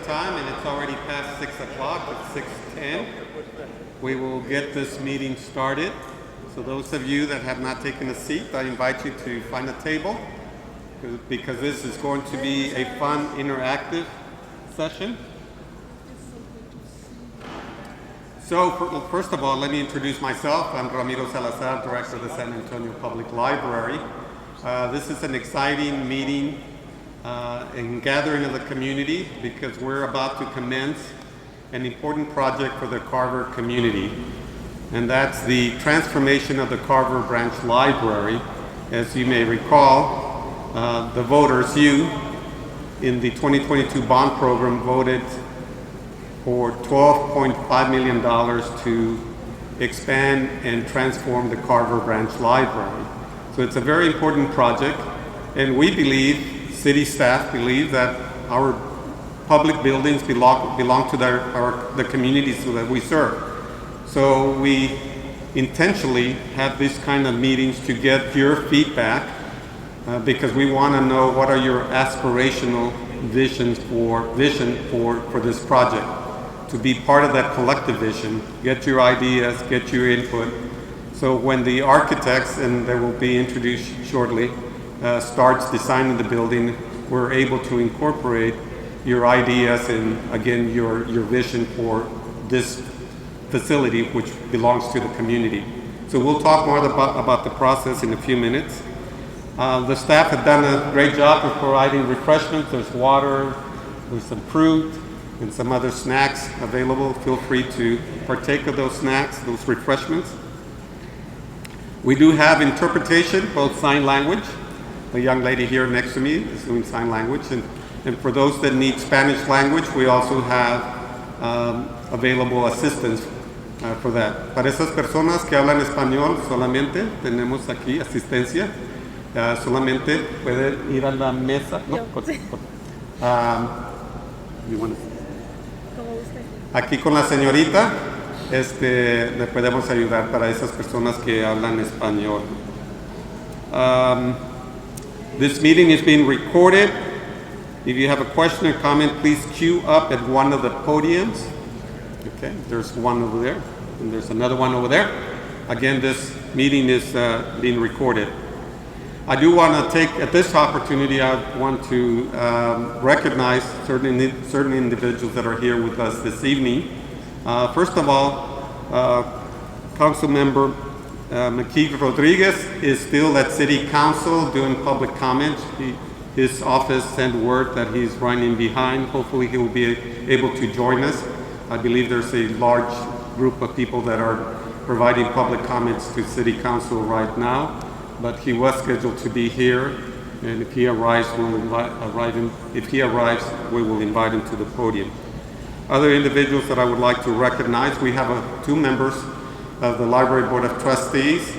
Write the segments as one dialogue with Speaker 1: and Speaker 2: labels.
Speaker 1: time, and it's already past 6 o'clock. It's 6:10. We will get this meeting started. So those of you that have not taken a seat, I invite you to find a table because this is going to be a fun, interactive session. So first of all, let me introduce myself. I'm Ramiro Salazar, Director of the San Antonio Public Library. This is an exciting meeting and gathering of the community because we're about to commence an important project for the Carver community, and that's the transformation of the Carver Branch Library. As you may recall, the voters, you, in the 2022 bond program voted for $12.5 million to expand and transform the Carver Branch Library. So it's a very important project, and we believe, city staff believe, that our public buildings belong to the communities that we serve. So we intentionally have these kind of meetings to get your feedback because we want to know what are your aspirational vision for this project. To be part of that collective vision, get your ideas, get your input. So when the architects, and they will be introduced shortly, starts designing the building, we're able to incorporate your ideas and again your vision for this facility, which belongs to the community. So we'll talk more about the process in a few minutes. The staff have done a great job of providing refreshments. There's water, there's some fruit, and some other snacks available. Feel free to partake of those snacks, those refreshments. We do have interpretation, both sign language. The young lady here next to me is doing sign language. And for those that need Spanish language, we also have available assistance for that. Para esas personas que hablan español, solamente tenemos aquí asistencia. Solamente puede ir a la mesa. No, aquí con la señorita le podemos ayudar para esas personas que hablan español. This meeting is being recorded. If you have a question or comment, please queue up at one of the podiums. Okay, there's one over there, and there's another one over there. Again, this meeting is being recorded. I do want to take, at this opportunity, I want to recognize certain individuals that are here with us this evening. First of all, Council Member McKee Rodriguez is still at City Council doing public comments. His office sent word that he's running behind. Hopefully he will be able to join us. I believe there's a large group of people that are providing public comments to City Council right now, but he was scheduled to be here, and if he arrives, we will invite him to the podium. Other individuals that I would like to recognize, we have two members of the Library Board of Trustees.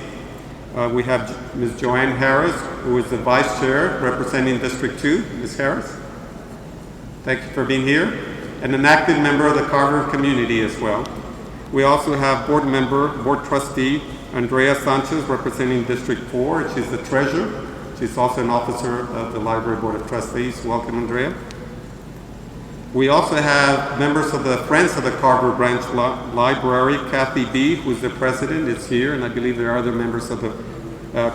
Speaker 1: We have Ms. Joanne Harris, who is the Vice Chair representing District 2. Ms. Harris, thank you for being here. And an active member of the Carver community as well. We also have Board Trustee Andrea Sanchez representing District 4. She's the Treasurer. She's also an officer of the Library Board of Trustees. Welcome, Andrea. We also have members of the Friends of the Carver Branch Library. Kathy B., who's the president, is here, and I believe there are other members of the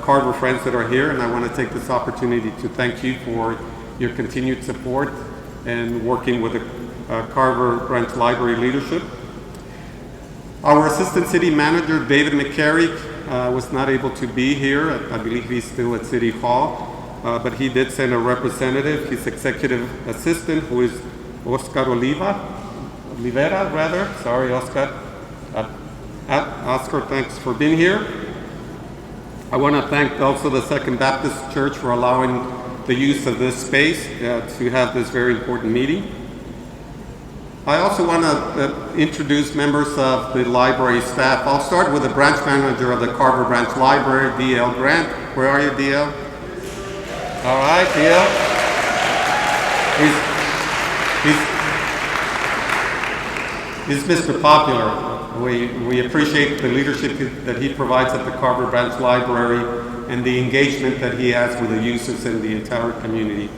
Speaker 1: Carver Friends that are here, and I want to take this opportunity to thank you for your continued support and working with the Carver Branch Library leadership. Our Assistant City Manager, David McCarry, was not able to be here. I believe he's still at City Hall, but he did send a representative, his executive assistant, who is Oscar Olivera, sorry, Oscar. Oscar, thanks for being here. I want to thank also the Second Baptist Church for allowing the use of this space to have this very important meeting. I also want to introduce members of the library staff. I'll start with the branch manager of the Carver Branch Library, D.L. Grant. Where are you, D.L.? All right, D.L. He's Mr. Popular. We appreciate the leadership that he provides at the Carver Branch Library and the engagement that he has with the users and the entire community.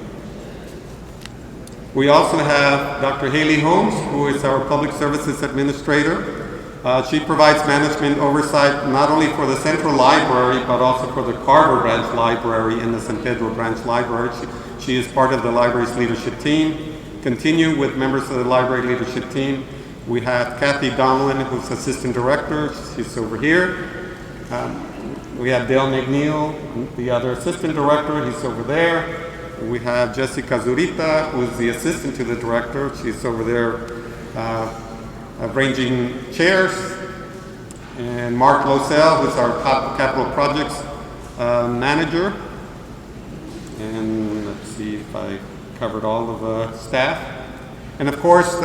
Speaker 1: We also have Dr. Haley Holmes, who is our Public Services Administrator. She provides management oversight not only for the Central Library, but also for the Carver Branch Library and the San Pedro Branch Library. She is part of the library's leadership team. Continue with members of the library leadership team. We have Kathy Donlin, who's Assistant Director. She's over here. We have Dale McNeil, the other Assistant Director. He's over there. We have Jessica Zurita, who's the Assistant to the Director. She's over there arranging chairs. And Mark Losell, who's our Capital Projects Manager. And let's see if I covered all of the staff. And of course,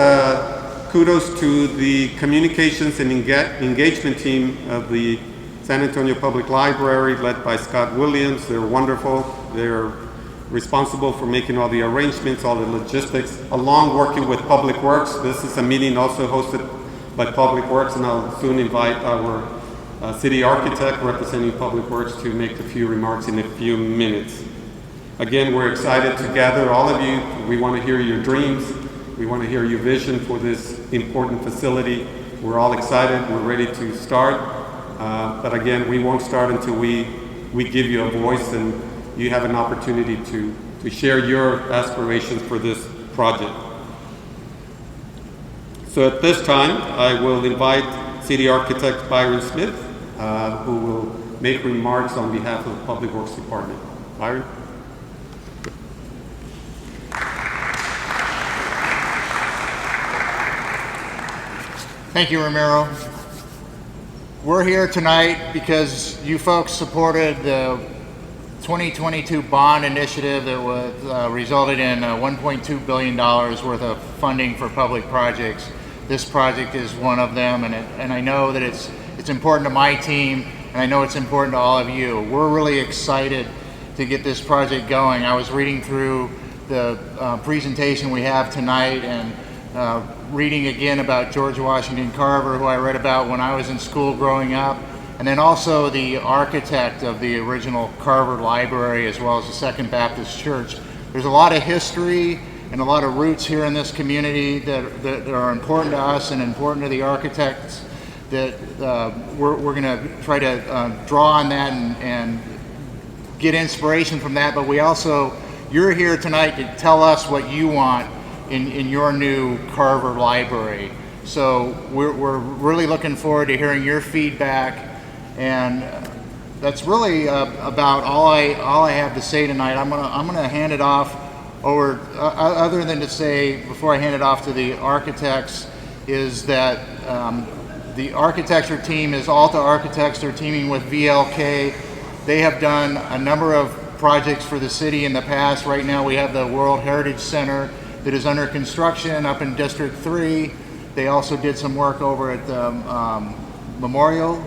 Speaker 1: kudos to the communications and engagement team of the San Antonio Public Library, led by Scott Williams. They're wonderful. They're responsible for making all the arrangements, all the logistics, along working with Public Works. This is a meeting also hosted by Public Works, and I'll soon invite our city architect representing Public Works to make a few remarks in a few minutes. Again, we're excited to gather all of you. We want to hear your dreams. We want to hear your vision for this important facility. We're all excited. We're ready to start. But again, we won't start until we give you a voice and you have an opportunity to share your aspirations for this project. So at this time, I will invite City Architect Byron Smith, who will make remarks on behalf of the Public Works Department. Byron?
Speaker 2: Thank you, Ramiro. We're here tonight because you folks supported the 2022 bond initiative that was resulted in $1.2 billion worth of funding for public projects. This project is one of them, and I know that it's important to my team, and I know it's important to all of you. We're really excited to get this project going. I was reading through the presentation we have tonight and reading again about George Washington Carver, who I read about when I was in school growing up, and then also the architect of the original Carver Library, as well as the Second Baptist Church. There's a lot of history and a lot of roots here in this community that are important to us and important to the architects, that we're going to try to draw on that and get inspiration from that. But we also, you're here tonight to tell us what you want in your new Carver Library. So we're really looking forward to hearing your feedback, and that's really about all I have to say tonight. I'm gonna hand it off over, other than to say before I hand it off to the architects, is that the architecture team is Alta Architects. They're teaming with VLK. They have done a number of projects for the city in the past. Right now we have the World Heritage Center that is under construction up in District 3. They also did some work over at the Memorial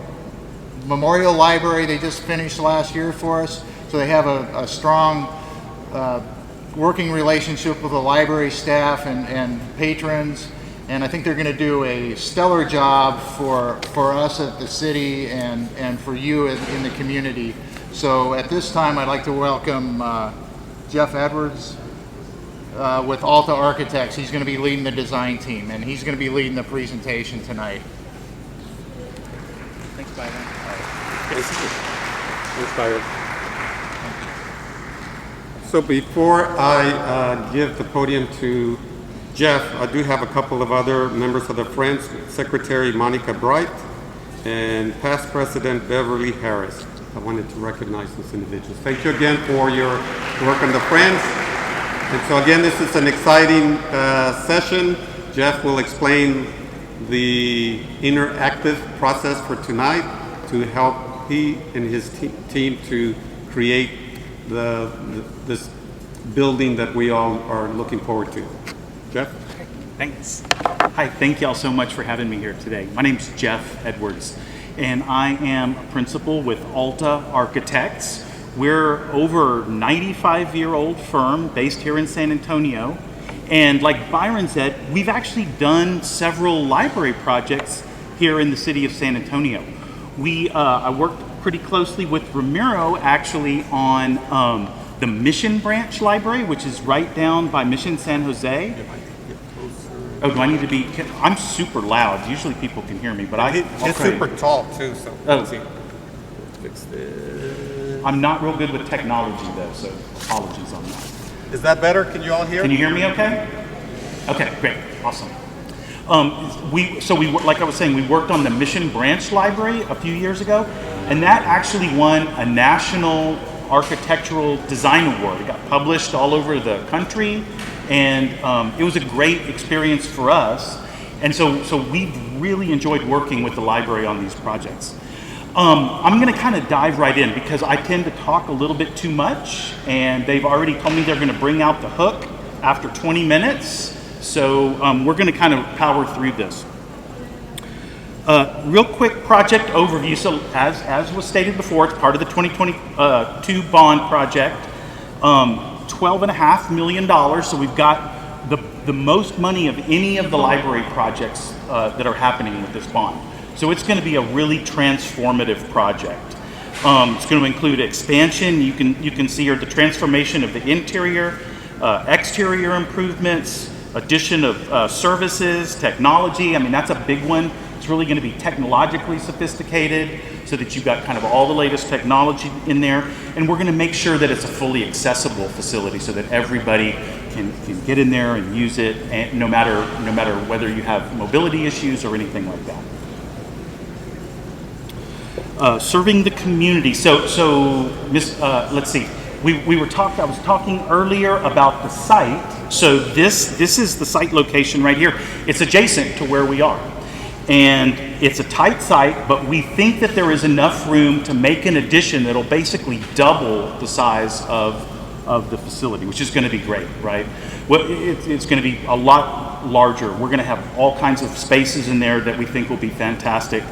Speaker 2: Library. They just finished last year for us. So they have a strong working relationship with the library staff and patrons. And I think they're gonna do a stellar job for us at the city and for you in the community. So at this time, I'd like to welcome Jeff Edwards, with Alta Architects. He's going to be leading the design team, and he's going to be leading the presentation tonight.
Speaker 3: Thanks, Byron.
Speaker 1: Thanks, Byron. So before I give the podium to Jeff, I do have a couple of other members of the Friends, Secretary Monica Bright and past President Beverly Harris. I wanted to recognize those individuals. Thank you again for your work on the Friends. And so again, this is an exciting session. Jeff will explain the interactive process for tonight to help he and his team to create this building that we all are looking forward to. Jeff?
Speaker 3: Thanks. Hi, thank you all so much for having me here today. My name's Jeff Edwards, and I am a principal with Alta Architects. We're over 95-year-old firm based here in San Antonio. And like Byron said, we've actually done several library projects here in the city of San Antonio. I worked pretty closely with Ramiro actually on the Mission Branch Library, which is right down by Mission San Jose. Oh, do I need to be? I'm super loud. Usually people can hear me, but
Speaker 1: It's super tall too, so let's see.
Speaker 3: Let's fix this. I'm not real good with technology though, so apologies on that.
Speaker 1: Is that better? Can you all hear?
Speaker 3: Can you hear me okay? Okay, great, awesome. Like I was saying, we worked on the Mission Branch Library a few years ago, and that actually won a national architectural design award. It got published all over the country, and it was a great experience for us. And so we've really enjoyed working with the library on these projects. I'm going to kind of dive right in because I tend to talk a little bit too much, and they've already told me they're going to bring out the hook after 20 minutes. So we're going to kind of power through this. Real quick project overview. So as was stated before, it's part of the 2022 bond project. $12.5 million. So we've got the most money of any of the library projects that are happening with this bond. So it's going to be a really transformative project. It's going to include expansion. You can see here the transformation of the interior, exterior improvements, addition of services, technology. I mean, that's a big one. It's really going to be technologically sophisticated so that you've got kind of all the latest technology in there. And we're going to make sure that it's a fully accessible facility so that everybody can get in there and use it, and no matter whether you have mobility issues or anything like that. Serving the community. So let's see. I was talking earlier about the site. So this is the site location right here. It's adjacent to where we are. And it's a tight site, but we think that there is enough room to make an addition that'll basically double the size of the facility, which is going to be great, right? Well, it's going to be a lot larger. We're going to have all kinds of spaces in there that we think will be fantastic.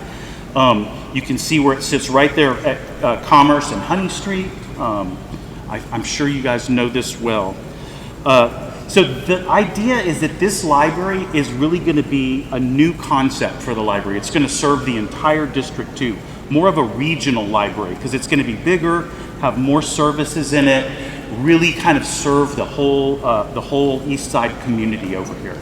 Speaker 3: You can see where it sits right there at Commerce and Honey Street. I'm sure you guys know this well. So the idea is that this library is really going to be a new concept for the library. It's going to serve the entire District 2, more of a regional library because it's going to be bigger, have more services in it, really kind of serve the whole East Side community over here.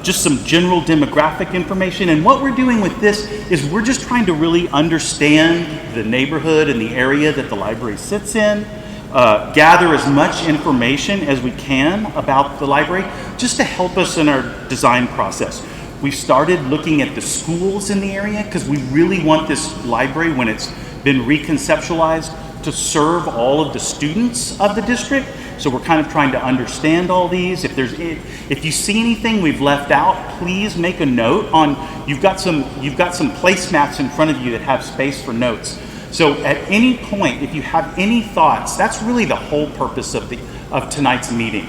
Speaker 3: Just some general demographic information, and what we're doing with this is we're just trying to really understand the neighborhood and the area that the library sits in, gather as much information as we can about the library just to help us in our design process. We've started looking at the schools in the area because we really want this library, when it's been reconceptualized, to serve all of the students of the district. So we're kind of trying to understand all these. If you see anything we've left out, please make a note on. You've got some placemats in front of you that have space for notes. So at any point, if you have any thoughts, that's really the whole purpose of tonight's meeting.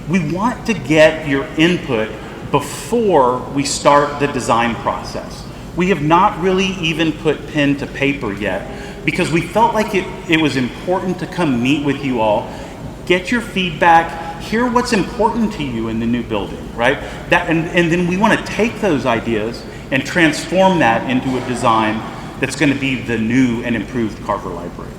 Speaker 3: We want to get your input before we start the design process. We have not really even put pen to paper yet because we felt like it was important to come meet with you all, get your feedback, hear what's important to you in the new building, right? And then we want to take those ideas and transform that into a design that's going to be the new and improved Carver Library.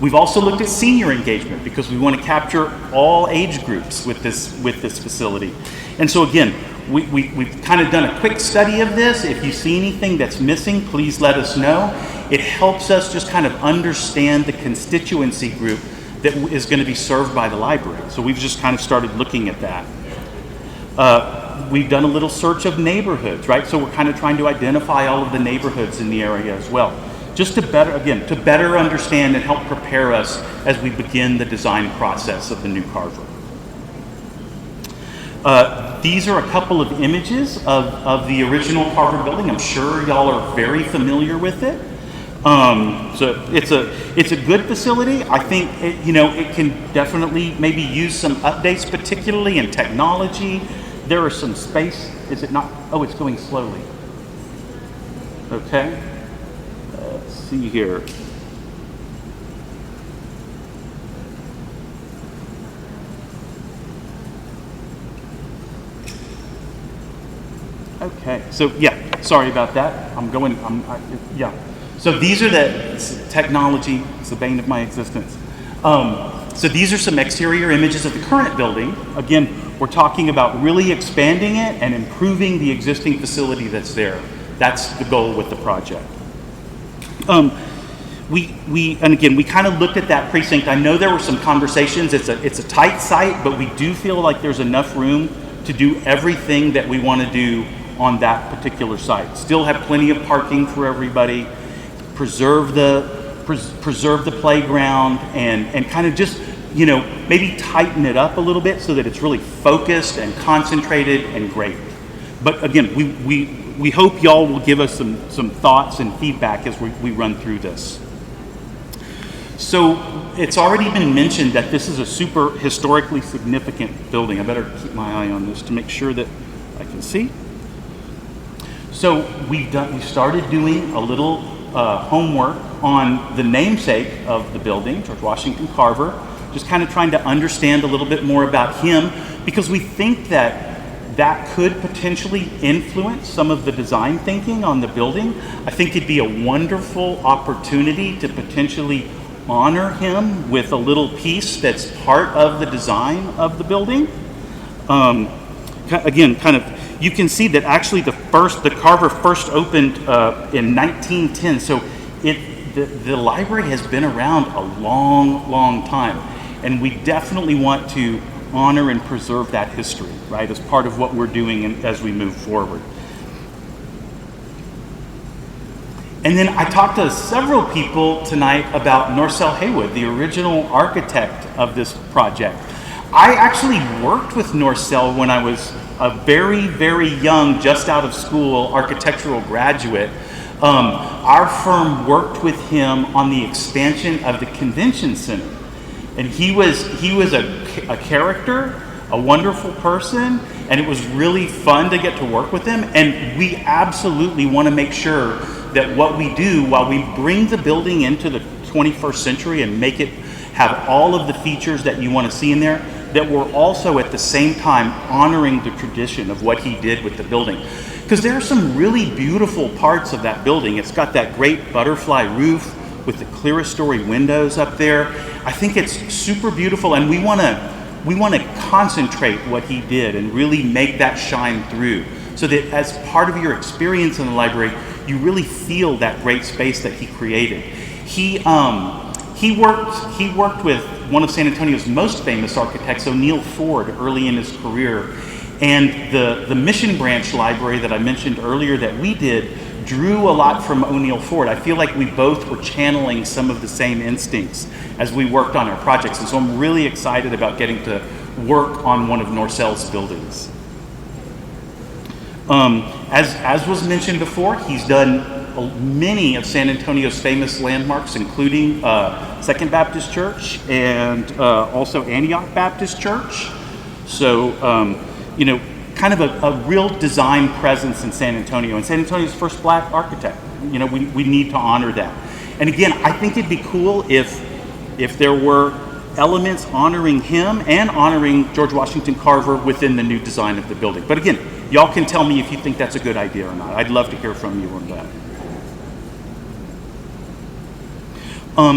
Speaker 3: We've also looked at senior engagement because we want to capture all age groups with this facility. And so again, we've kind of done a quick study of this. If you see anything that's missing, please let us know. It helps us just kind of understand the constituency group that is going to be served by the library. So we've just kind of started looking at that. We've done a little search of neighborhoods, right? So we're kind of trying to identify all of the neighborhoods in the area as well, just to better understand and help prepare us as we begin the design process of the new Carver. These are a couple of images of the original Carver building. I'm sure y'all are very familiar with it. So it's a good facility. I think it can definitely maybe use some updates, particularly in technology. There is some space. Is it not? Oh, it's going slowly. Okay. Let's see here. Okay. So yeah, sorry about that. Yeah. So these are technology, it's the bane of my existence. So these are some exterior images of the current building. Again, we're talking about really expanding it and improving the existing facility that's there. That's the goal with the project. And again, we kind of looked at that precinct. I know there were some conversations. It's a tight site, but we do feel like there's enough room to do everything that we want to do on that particular site. Still have plenty of parking for everybody. Preserve the playground and kind of just, maybe tighten it up a little bit so that it's really focused and concentrated and great. But again, we hope y'all will give us some thoughts and feedback as we run through this. So it's already been mentioned that this is a super historically significant building. I better keep my eye on this to make sure that I can see. So we started doing a little homework on the namesake of the building, George Washington Carver, just kind of trying to understand a little bit more about him, because we think that could potentially influence some of the design thinking on the building. I think it'd be a wonderful opportunity to potentially honor him with a little piece that's part of the design of the building. Again, you can see that actually the Carver first opened in 1910. So the library has been around a long time, and we definitely want to honor and preserve that history, right, as part of what we're doing as we move forward. And then I talked to several people tonight about Norcell Haywood, the original architect of this project. I actually worked with Norcell when I was a very, very young, just out of school architectural graduate. Our firm worked with him on the expansion of the convention center. And he was a character, a wonderful person, and it was really fun to get to work with him. And we absolutely want to make sure that what we do while we bring the building into the 21st century and make it have all of the features that you want to see in there, that we're also at the same time honoring the tradition of what he did with the building. Because there are some really beautiful parts of that building. It's got that great butterfly roof with the clerestory windows up there. I think it's super beautiful, and we want to concentrate what he did and really make that shine through, so that as part of your experience in the library, you really feel that great space that he created. He worked with one of San Antonio's most famous architects, O'Neill Ford, early in his career. And the Mission Branch Library that I mentioned earlier that we did drew a lot from O'Neill Ford. I feel like we both were channeling some of the same instincts as we worked on our projects. And so I'm really excited about getting to work on one of Norcell's buildings. As was mentioned before, he's done many of San Antonio's famous landmarks, including Second Baptist Church and also Antioch Baptist Church. So, kind of a real design presence in San Antonio. And San Antonio's first black architect. We need to honor that. And again, I think it'd be cool if there were elements honoring him and honoring George Washington Carver within the new design of the building. But again, y'all can tell me if you think that's a good idea or not. I'd love to hear from you on that.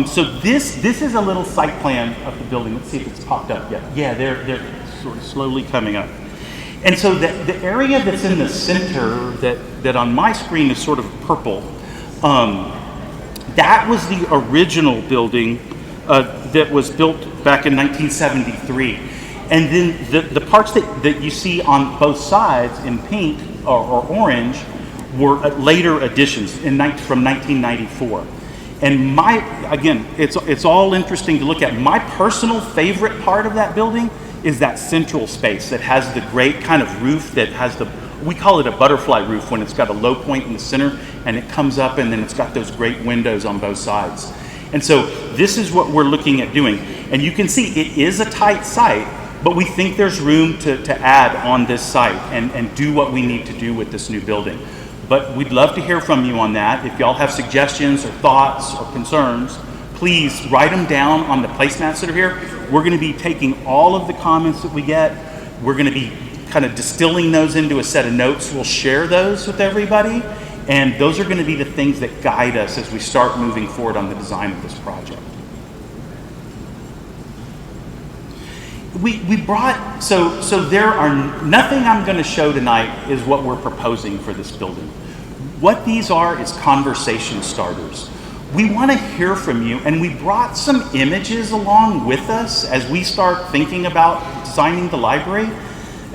Speaker 3: So this is a little site plan of the building. Let's see if it's popped up yet. Yeah, they're sort of slowly coming up. And so the area that's in the center that on my screen is sort of purple, that was the original building that was built back in 1973. And then the parts that you see on both sides in pink or orange were later additions from 1994. And it's all interesting to look at. My personal favorite part of that building is that central space that has the great kind of roof that has we call it a butterfly roof when it's got a low point in the center and it comes up, and then it's got those great windows on both sides. And so this is what we're looking at doing. And you can see it is a tight site, but we think there's room to add on this site and do what we need to do with this new building. But we'd love to hear from you on that. If y'all have suggestions or thoughts or concerns, please write them down on the placemats that are here. We're going to be taking all of the comments that we get. We're going to be kind of distilling those into a set of notes. We'll share those with everybody. And those are going to be the things that guide us as we start moving forward on the design of this project. We brought, so there are, nothing I'm going to show tonight is what we're proposing for this building. What these are is conversation starters. We want to hear from you, and we brought some images along with us as we start thinking about designing the library.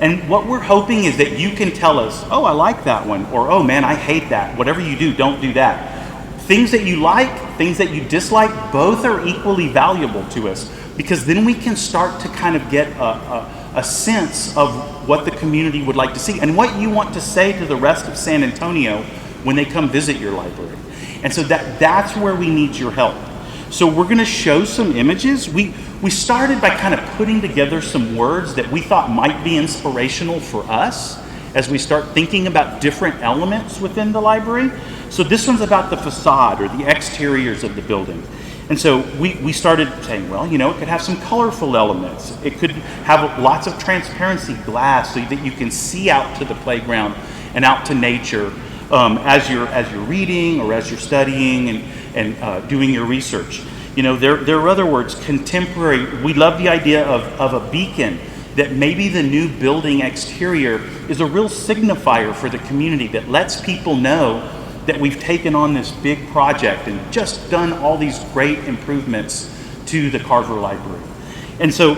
Speaker 3: And what we're hoping is that you can tell us, oh, I like that one, or oh man, I hate that. Whatever you do, don't do that. Things that you like, things that you dislike, both are equally valuable to us, because then we can start to kind of get a sense of what the community would like to see and what you want to say to the rest of San Antonio when they come visit your library. And so that's where we need your help. So we're going to show some images. We started by kind of putting together some words that we thought might be inspirational for us as we start thinking about different elements within the library. So this one's about the facade or the exteriors of the building. And so we started saying, well, you know, it could have some colorful elements. It could have lots of transparency glass so that you can see out to the playground and out to nature as you're reading or as you're studying and doing your research. You know, there are other words, contemporary. We love the idea of a beacon, that maybe the new building exterior is a real signifier for the community that lets people know that we've taken on this big project and just done all these great improvements to the Carver Library. And so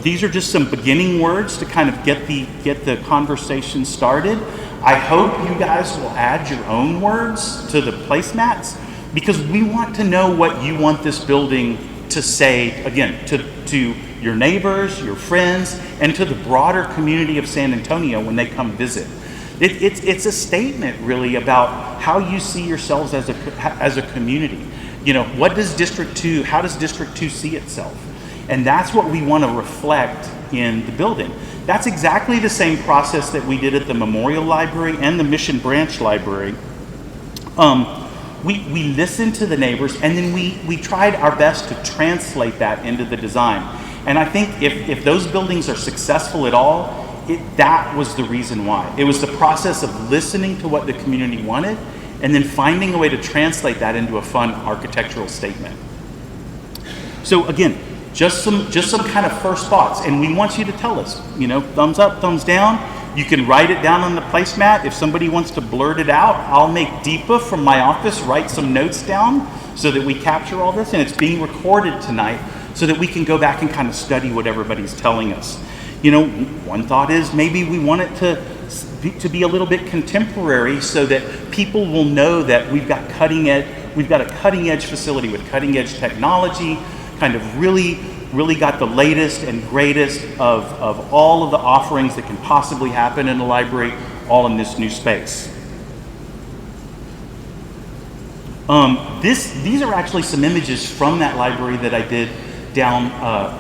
Speaker 3: these are just some beginning words to kind of get the conversation started. I hope you guys will add your own words to the placemats, because we want to know what you want this building to say, again, to your neighbors, your friends, and to the broader community of San Antonio when they come visit. It's a statement really about how you see yourselves as a community. You know, what does District 2, how does District 2 see itself? And that's what we want to reflect in the building. That's exactly the same process that we did at the Memorial Library and the Mission Branch Library. We listened to the neighbors, and then we tried our best to translate that into the design. And I think if those buildings are successful at all, that was the reason why. It was the process of listening to what the community wanted and then finding a way to translate that into a fun architectural statement. So again, just some kind of first thoughts, and we want you to tell us, you know, thumbs up, thumbs down. You can write it down on the placemat. If somebody wants to blurt it out, I'll make Deepa from my office write some notes down so that we capture all this, and it's being recorded tonight so that we can go back and kind of study what everybody's telling us. You know, one thought is maybe we want it to be a little bit contemporary so that people will know that we've got a cutting edge facility with cutting edge technology, kind of really got the latest and greatest of all of the offerings that can possibly happen in the library, all in this new space. These are actually some images from that library that I did down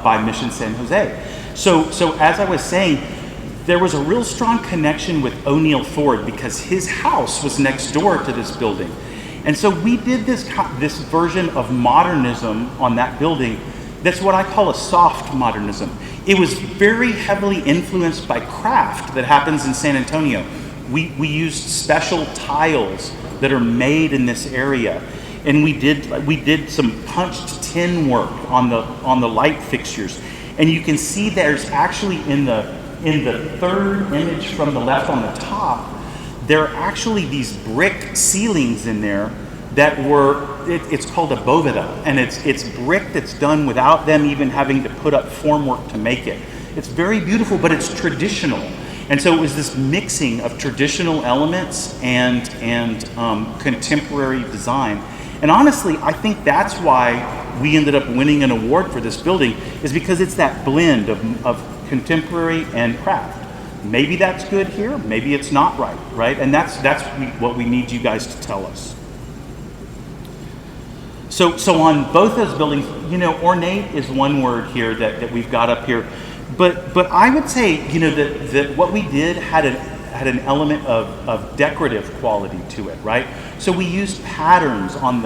Speaker 3: by Mission San Jose. So as I was saying, there was a real strong connection with O'Neill Ford because his house was next door to this building. And so we did this version of modernism on that building. That's what I call a soft modernism. It was very heavily influenced by craft that happens in San Antonio. We used special tiles that are made in this area. And we did some punched tin work on the light fixtures. And you can see there's actually in the third image from the left on the top, there are actually these brick ceilings in there that it's called a boveda, and it's brick that's done without them even having to put up formwork to make it. It's very beautiful, but it's traditional. And so it was this mixing of traditional elements and contemporary design. And honestly, I think that's why we ended up winning an award for this building, is because it's that blend of contemporary and craft. Maybe that's good here, maybe it's not right? And that's what we need you guys to tell us. So on both those buildings, you know, ornate is one word here that we've got up here. But I would say, you know, that what we did had an element of decorative quality to it, right? So we used patterns on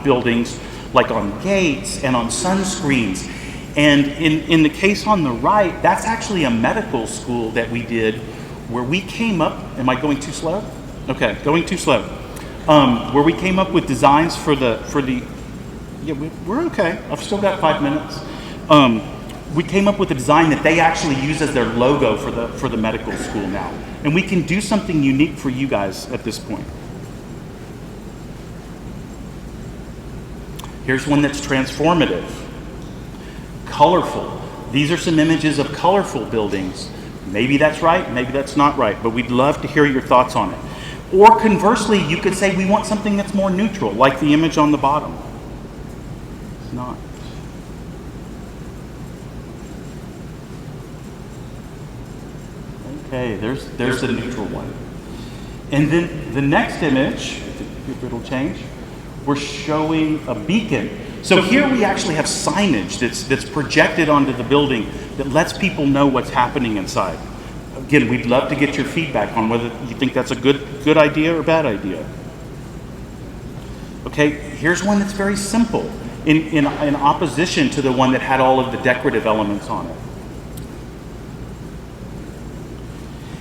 Speaker 3: buildings, like on gates and on sunscreens. And in the case on the right, that's actually a medical school that we did where we came up, am I going too slow? Okay, going too slow. Where we came up with designs for the yeah, we're okay. I've still got 5 minutes. We came up with a design that they actually use as their logo for the medical school now, and we can do something unique for you guys at this point. Here's one that's transformative, colorful. These are some images of colorful buildings. Maybe that's right, maybe that's not right, but we'd love to hear your thoughts on it. Or conversely, you could say we want something that's more neutral, like the image on the bottom. It's not. Okay, there's the neutral one. And then the next image, if it'll change, we're showing a beacon. So here we actually have signage that's projected onto the building that lets people know what's happening inside. Again, we'd love to get your feedback on whether you think that's a good idea or bad idea. Okay, here's one that's very simple in opposition to the one that had all of the decorative elements on it.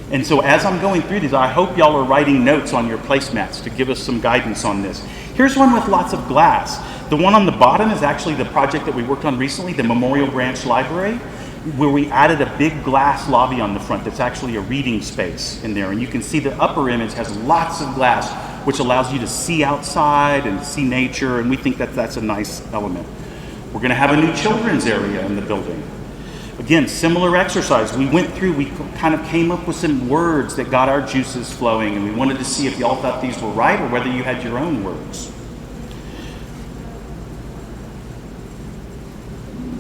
Speaker 3: And so as I'm going through these, I hope y'all are writing notes on your placemats to give us some guidance on this. Here's one with lots of glass. The one on the bottom is actually the project that we worked on recently, the Carver Branch Library, where we added a big glass lobby on the front that's actually a reading space in there. And you can see the upper image has lots of glass, which allows you to see outside and see nature, and we think that that's a nice element. We're gonna have a new children's area in the building. Again, similar exercise. We went through, we kind of came up with some words that got our juices flowing, and we wanted to see if y'all thought these were right or whether you had your own words.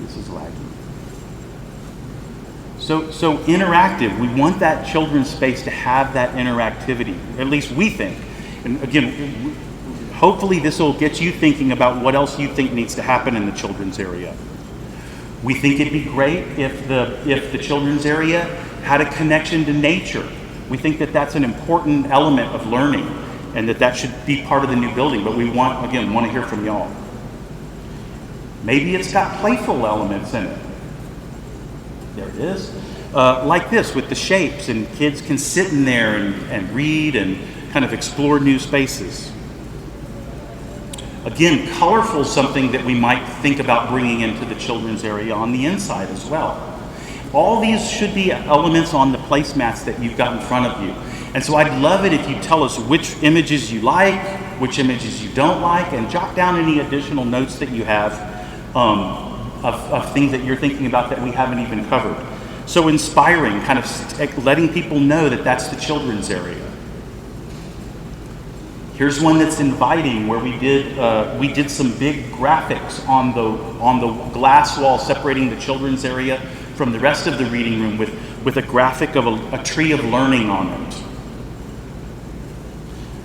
Speaker 3: This is lagging. So interactive. We want that children's space to have that interactivity. At least we think. And again, hopefully this will get you thinking about what else you think needs to happen in the children's area. We think it'd be great if the children's area had a connection to nature. We think that that's an important element of learning and that should be part of the new building, but we want to hear from y'all. Maybe it's got playful elements in it. There it is. Like this with the shapes, and kids can sit in there and read and kind of explore new spaces. Again, colorful, something that we might think about bringing into the children's area on the inside as well. All these should be elements on the placemats that you've got in front of you. And so I'd love it if you tell us which images you like, which images you don't like, and jot down any additional notes that you have of things that you're thinking about that we haven't even covered. So inspiring, kind of letting people know that that's the children's area. Here's one that's inviting, where we did some big graphics on the glass wall separating the children's area from the rest of the reading room with a graphic of a tree of learning on it.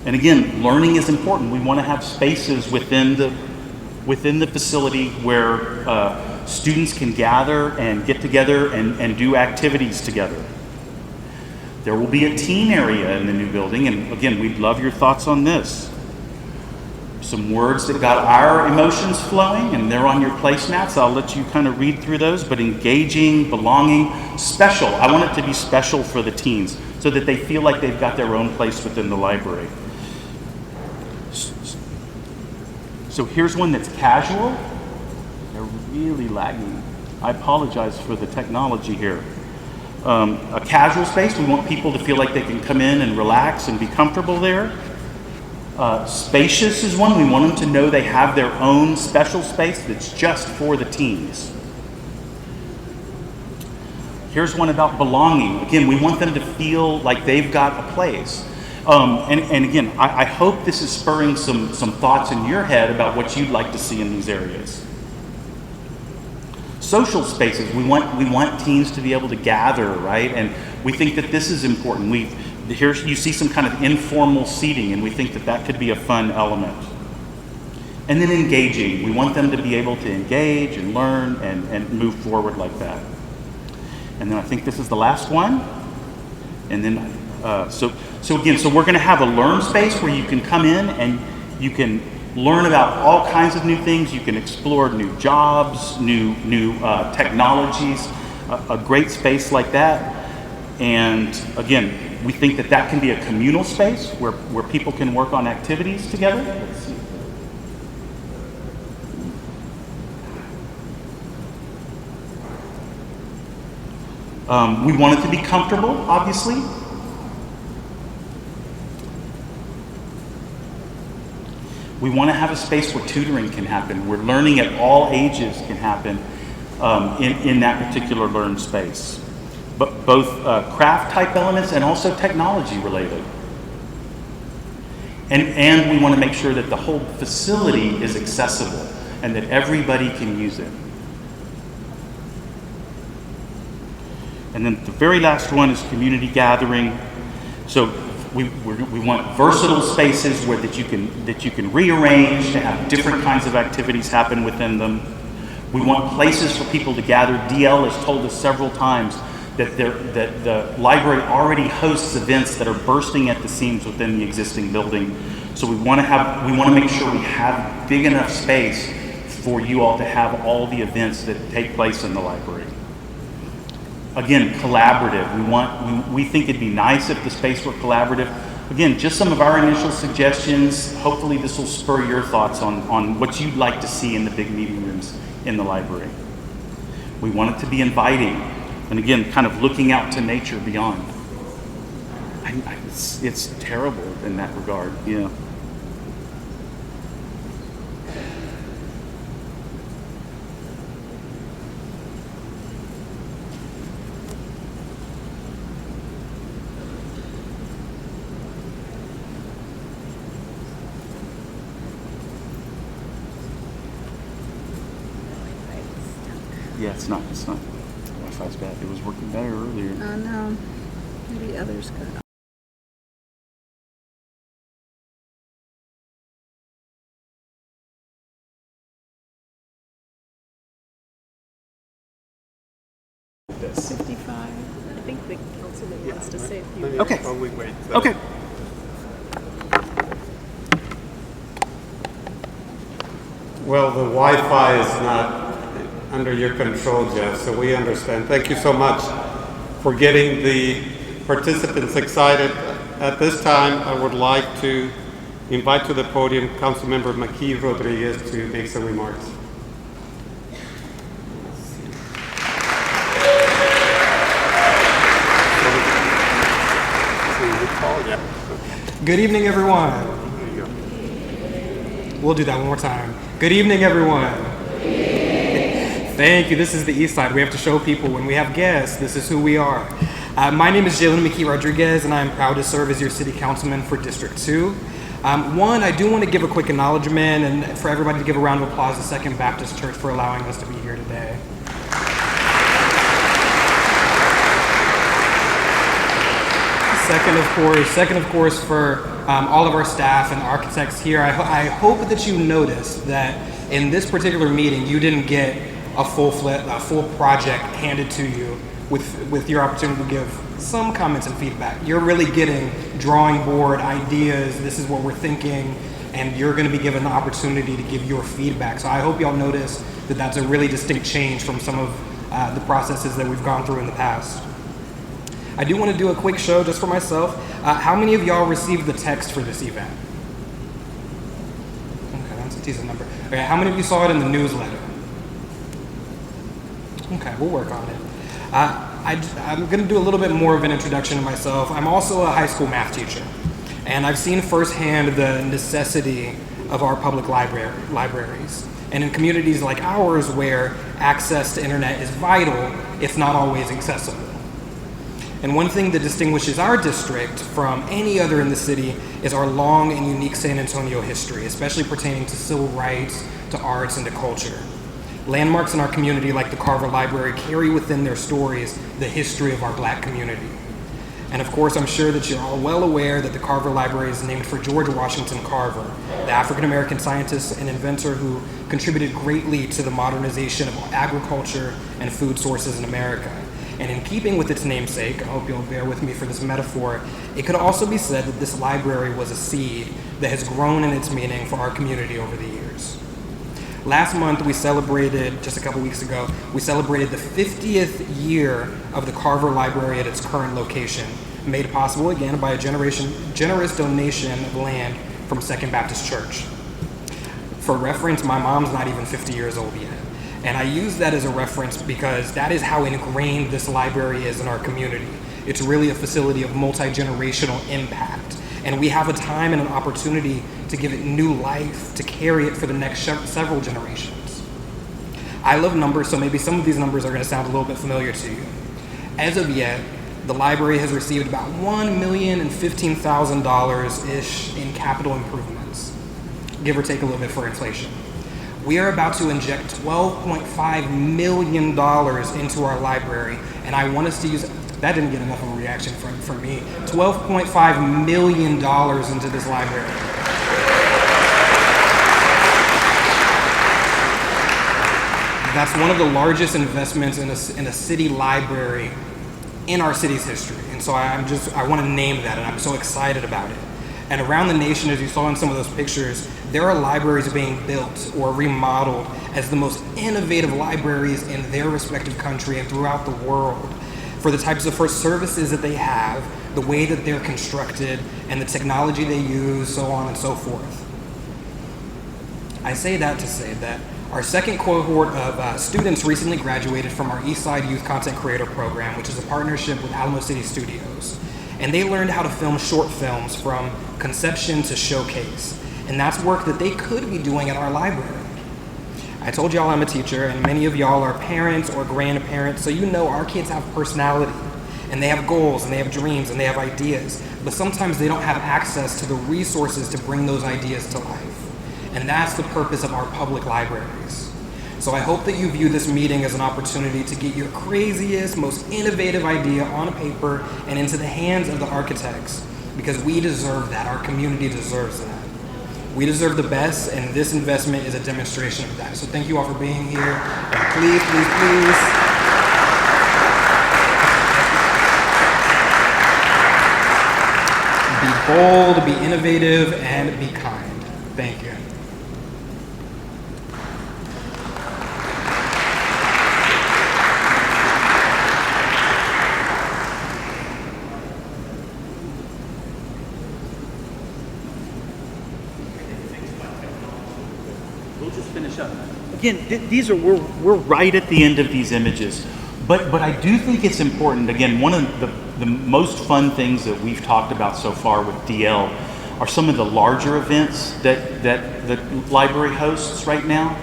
Speaker 3: And again, learning is important. We want to have spaces within the facility where students can gather and get together and do activities together. There will be a teen area in the new building, and again, we'd love your thoughts on this. Some words that got our emotions flowing, and they're on your placemats. I'll let you kind of read through those, but engaging, belonging, special. I want it to be special for the teens so that they feel like they've got their own place within the library. So here's one that's casual. They're really lagging. I apologize for the technology here. A casual space, we want people to feel like they can come in and relax and be comfortable there. Spacious is one, we want them to know they have their own special space that's just for the teens. Here's one about belonging. Again, we want them to feel like they've got a place. And again, I hope this is spurring some thoughts in your head about what you'd like to see in these areas. Social spaces, we want teens to be able to gather, right? And we think that this is important. Here you see some kind of informal seating, and we think that could be a fun element. And then engaging, we want them to be able to engage and learn and move forward like that. And then I think this is the last one. And then, so we're gonna have a learn space where you can come in and you can learn about all kinds of new things. You can explore new jobs, new technologies, a great space like that. And again, we think that that can be a communal space where people can work on activities together. Let's see. We want it to be comfortable, obviously. We want to have a space where tutoring can happen, where learning at all ages can happen in that particular learned space. But both craft type elements and also technology related. And we want to make sure that the whole facility is accessible and that everybody can use it. And then the very last one is community gathering. So we want versatile spaces where that you can rearrange to have different kinds of activities happen within them. We want places for people to gather. DL has told us several times that the library already hosts events that are bursting at the seams within the existing building. So we want to make sure we have big enough space for you all to have all the events that take place in the library. Again, collaborative. We think it'd be nice if the space were collaborative. Again, just some of our initial suggestions. Hopefully this will spur your thoughts on what you'd like to see in the big meeting rooms in the library. We want it to be inviting. And again, kind of looking out to nature beyond. It's terrible in that regard, yeah. Yeah, it's not. Wi-Fi's bad. It was working better earlier.
Speaker 4: Oh no, maybe others could.
Speaker 3: This.
Speaker 4: 55. I think the councilman wants to say a few words.
Speaker 3: Okay.
Speaker 1: While we wait.
Speaker 3: Okay.
Speaker 1: Well, the Wi-Fi is not under your control, Jeff, so we understand. Thank you so much for getting the participants excited. At this time, I would like to invite to the podium Councilmember McKee Rodriguez to make some remarks.
Speaker 5: Good evening, everyone. We'll do that one more time. Good evening, everyone. Thank you. This is the East Side. We have to show people when we have guests, this is who we are. My name is Jalen McKee Rodriguez, and I am proud to serve as your city councilman for District 2. One, I do want to give a quick acknowledgement and for everybody to give a round of applause to Second Baptist Church for allowing us to be here today. Second, of course, for all of our staff and architects here, I hope that you noticed that in this particular meeting, you didn't get a full project handed to you with your opportunity to give some comments and feedback. You're really getting drawing board ideas. This is what we're thinking, and you're going to be given the opportunity to give your feedback. So I hope y'all notice that that's a really distinct change from some of the processes that we've gone through in the past. I do want to do a quick show just for myself. How many of y'all received the text for this event? Okay, that's a teaser number. Okay, how many of you saw it in the newsletter? Okay, we'll work on it. I'm going to do a little bit more of an introduction to myself. I'm also a high school math teacher, and I've seen firsthand the necessity of our public libraries. And in communities like ours where access to internet is vital, it's not always accessible. And one thing that distinguishes our district from any other in the city is our long and unique San Antonio history, especially pertaining to civil rights, to arts, and to culture. Landmarks in our community like the Carver Library carry within their stories the history of our Black community. And of course, I'm sure that you're all well aware that the Carver Library is named for George Washington Carver, the African-American scientist and inventor who contributed greatly to the modernization of agriculture and food sources in America. And in keeping with its namesake, I hope you'll bear with me for this metaphor, it could also be said that this library was a seed that has grown in its meaning for our community over the years. Last month, just a couple weeks ago, we celebrated the 50th year of the Carver Library at its current location, made possible again by a generous donation of land from Second Baptist Church. For reference, my mom's not even 50 years old yet. And I use that as a reference because that is how ingrained this library is in our community. It's really a facility of multi-generational impact. And we have a time and an opportunity to give it new life, to carry it for the next several generations. I love numbers, so maybe some of these numbers are going to sound a little bit familiar to you. As of yet, the library has received about $1,015,000-ish in capital improvements, give or take a little bit for inflation. We are about to inject $12.5 million into our library, and I want us to use, that didn't get enough of a reaction from me, $12.5 million into this library. That's one of the largest investments in a city library in our city's history. And so I want to name that, and I'm so excited about it. And around the nation, as you saw in some of those pictures, there are libraries being built or remodeled as the most innovative libraries in their respective country and throughout the world for the types of services that they have, the way that they're constructed, and the technology they use, so on and so forth. I say that to say that our second cohort of students recently graduated from our Eastside Youth Content Creator Program, which is a partnership with Alamo City Studios. And they learned how to film short films from conception to showcase. And that's work that they could be doing at our library. I told y'all I'm a teacher, and many of y'all are parents or grandparents, so you know our kids have personality, and they have goals, and they have dreams, and they have ideas. But sometimes they don't have access to the resources to bring those ideas to life. And that's the purpose of our public libraries. So I hope that you view this meeting as an opportunity to get your craziest, most innovative idea on paper and into the hands of the architects, because we deserve that. Our community deserves that. We deserve the best, and this investment is a demonstration of that. So thank you all for being here. And please, please, please be bold, be innovative, and be kind. Thank you.
Speaker 3: Again, these are we're right at the end of these images, but I do think it's important. Again, one of the most fun things that we've talked about so far with DL are some of the larger events that the library hosts right now,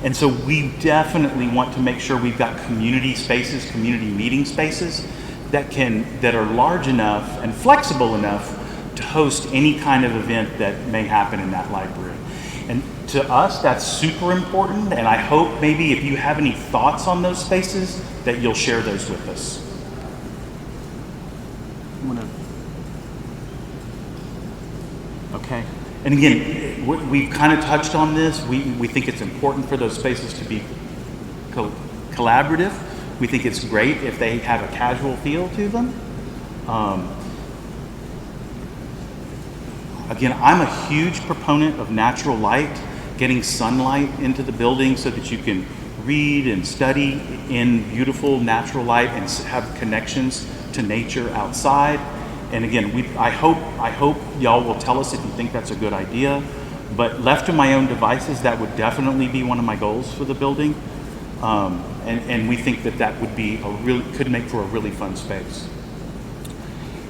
Speaker 3: and so we definitely want to make sure we've got community spaces, community meeting spaces that are large enough and flexible enough to host any kind of event that may happen in that library. And to us, that's super important, and I hope maybe if you have any thoughts on those spaces, that you'll share those with us. Okay. And again, we've kind of touched on this. We think it's important for those spaces to be collaborative. We think it's great if they have a casual feel to them. Again, I'm a huge proponent of natural light, getting sunlight into the building so that you can read and study in beautiful natural light and have connections to nature outside. And again, I hope y'all will tell us if you think that's a good idea. But left to my own devices, that would definitely be one of my goals for the building. And we think that would be could make for a really fun space.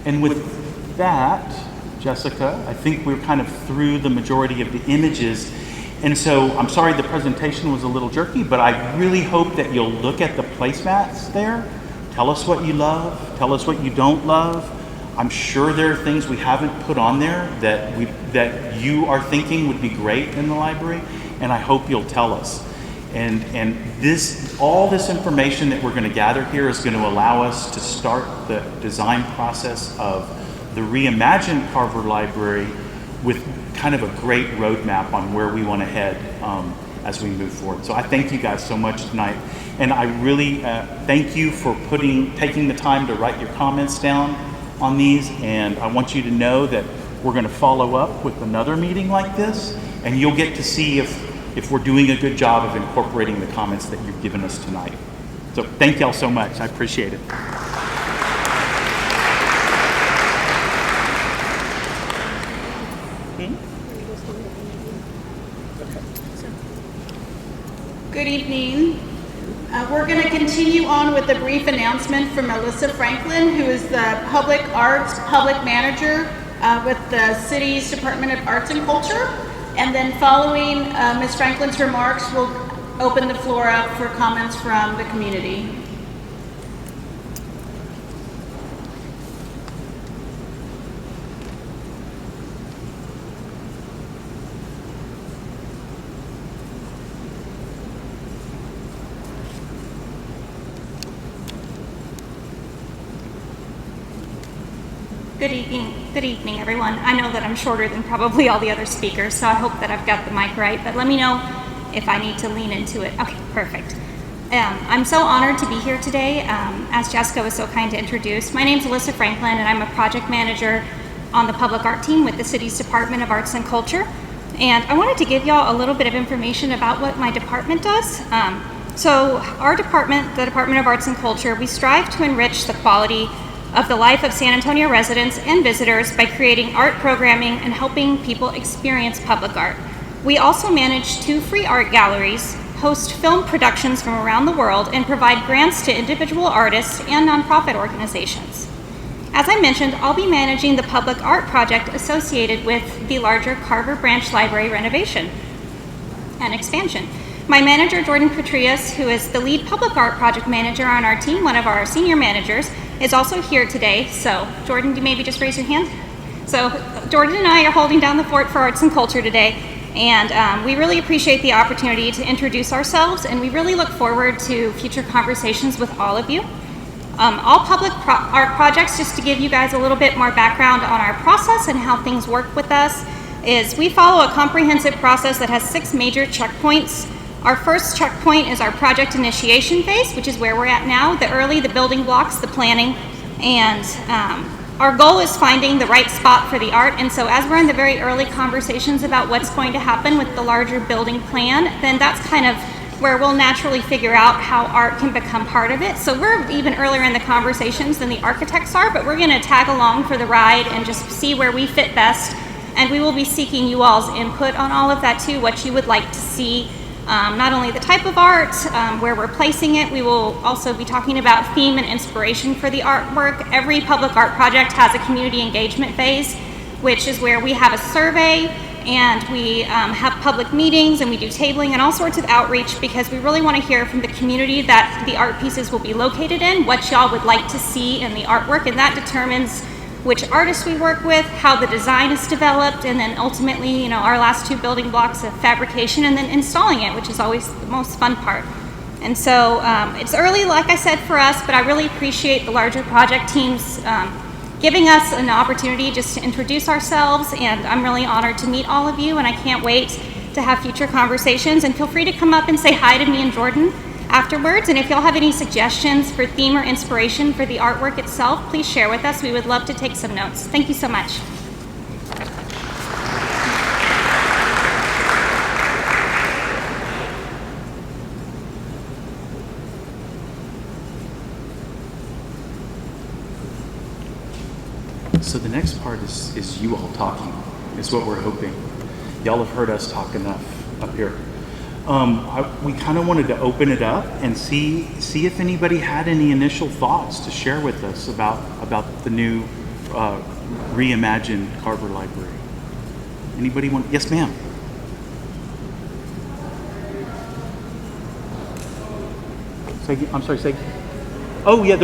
Speaker 3: And with that, Jessica, I think we're kind of through the majority of the images. And so I'm sorry the presentation was a little jerky, but I really hope that you'll look at the placemats there. Tell us what you love, tell us what you don't love. I'm sure there are things we haven't put on there that you are thinking would be great in the library, and I hope you'll tell us. And all this information that we're going to gather here is going to allow us to start the design process of the reimagined Carver Library with kind of a great roadmap on where we want to head as we move forward. So I thank you guys so much tonight, and I really thank you for taking the time to write your comments down on these, and I want you to know that we're going to follow up with another meeting like this, and you'll get to see if we're doing a good job of incorporating the comments that you've given us tonight. So thank y'all so much. I appreciate it.
Speaker 6: Good evening. We're going to continue on with a brief announcement from Melissa Franklin, who is the Public Arts Public Manager with the City's Department of Arts and Culture. And then following Ms. Franklin's remarks, we'll open the floor up for comments from the community.
Speaker 7: Good evening, everyone. I know that I'm shorter than probably all the other speakers, so I hope that I've got the mic right, but let me know if I need to lean into it. Okay, perfect. I'm so honored to be here today, as Jessica was so kind to introduce. My name's Alyssa Franklin, and I'm a project manager on the public art team with the city's Department of Arts and Culture. And I wanted to give y'all a little bit of information about what my department does. So our department, the Department of Arts and Culture, we strive to enrich the quality of the life of San Antonio residents and visitors by creating art programming and helping people experience public art. We also manage 2 free art galleries, host film productions from around the world, and provide grants to individual artists and nonprofit organizations. As I mentioned, I'll be managing the public art project associated with the larger Carver Branch Library renovation and expansion. My manager, Jordan Petrius, who is the lead public art project manager on our team, one of our senior managers, is also here today. So Jordan, do you maybe just raise your hand? So Jordan and I are holding down the fort for arts and culture today, and we really appreciate the opportunity to introduce ourselves, and we really look forward to future conversations with all of you. All public art projects, just to give you guys a little bit more background on our process and how things work with us, is we follow a comprehensive process that has 6 major checkpoints. Our first checkpoint is our project initiation phase, which is where we're at now, the building blocks, the planning, and our goal is finding the right spot for the art. And so as we're in the very early conversations about what's going to happen with the larger building plan, then that's kind of where we'll naturally figure out how art can become part of it. So we're even earlier in the conversations than the architects are, but we're going to tag along for the ride and just see where we fit best. And we will be seeking you all's input on all of that too, what you would like to see. Not only the type of art, where we're placing it, we will also be talking about theme and inspiration for the artwork. Every public art project has a community engagement phase, which is where we have a survey and we have public meetings and we do tabling and all sorts of outreach, because we really want to hear from the community that the art pieces will be located in, what y'all would like to see in the artwork, and that determines which artists we work with, how the design is developed, and then ultimately, our last 2 building blocks of fabrication and then installing it, which is always the most fun part. And so it's early, like I said, for us, but I really appreciate the larger project teams giving us an opportunity just to introduce ourselves, and I'm really honored to meet all of you, and I can't wait to have future conversations. And feel free to come up and say hi to me and Jordan afterwards, and if y'all have any suggestions for theme or inspiration for the artwork itself, please share with us. We would love to take some notes. Thank you so much.
Speaker 3: So the next part is you all talking, is what we're hoping. Y'all have heard us talk enough up here. We kind of wanted to open it up and see if anybody had any initial thoughts to share with us about the new reimagined Carver Library. Anybody want? Yes, ma'am. I'm sorry. Say. Oh yeah,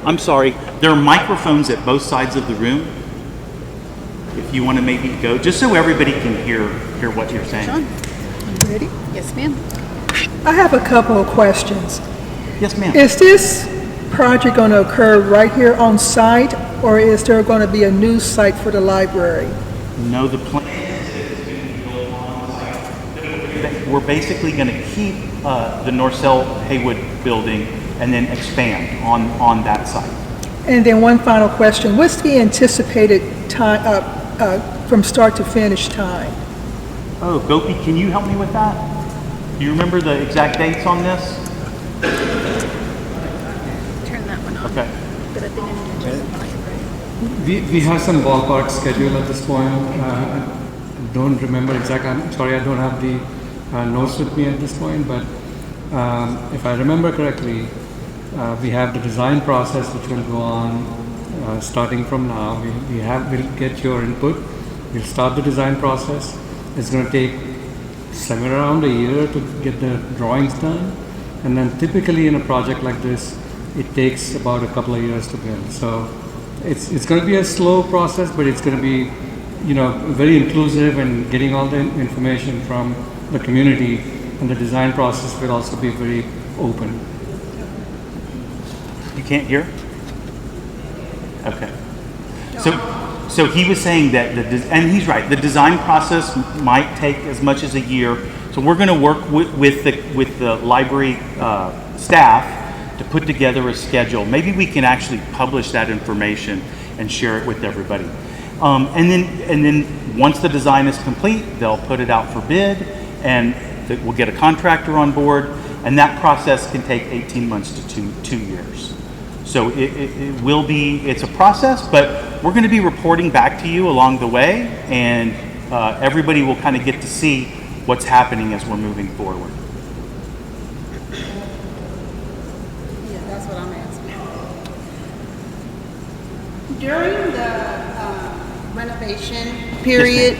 Speaker 3: I'm sorry. There are microphones at both sides of the room. If you want to maybe go, just so everybody can hear what you're saying.
Speaker 8: Sean, you ready?
Speaker 6: Yes, ma'am.
Speaker 8: I have a couple of questions.
Speaker 3: Yes, ma'am.
Speaker 8: Is this project going to occur right here on site, or is there going to be a new site for the library?
Speaker 3: No, the plan is going to be built on site. We're basically going to keep the Norcell Haywood building and then expand on that site.
Speaker 8: And then one final question. What's the anticipated time from start to finish time?
Speaker 3: Oh, Gopi, can you help me with that? Do you remember the exact dates on this?
Speaker 4: Turn that one on.
Speaker 3: Okay.
Speaker 4: But I think I need to turn the mic right.
Speaker 9: We have some ballpark schedule at this point. I don't remember exactly. I'm sorry, I don't have the notes with me at this point, but if I remember correctly, we have the design process which will go on starting from now. We'll get your input. We'll start the design process. It's going to take somewhere around a year to get the drawings done, and then typically in a project like this, it takes about a couple of years to build. So it's going to be a slow process, but it's going to be, very inclusive and getting all the information from the community, and the design process will also be very open.
Speaker 3: You can't hear? Okay. So he was saying that, and he's right, the design process might take as much as a year. So we're going to work with the library staff to put together a schedule. Maybe we can actually publish that information and share it with everybody. And then once the design is complete, they'll put it out for bid, and we'll get a contractor on board, and that process can take 18 months to two years. So it will be, it's a process, but we're going to be reporting back to you along the way, and everybody will kind of get to see what's happening as we're moving forward.
Speaker 6: Yeah, that's what I'm asking. During the renovation period,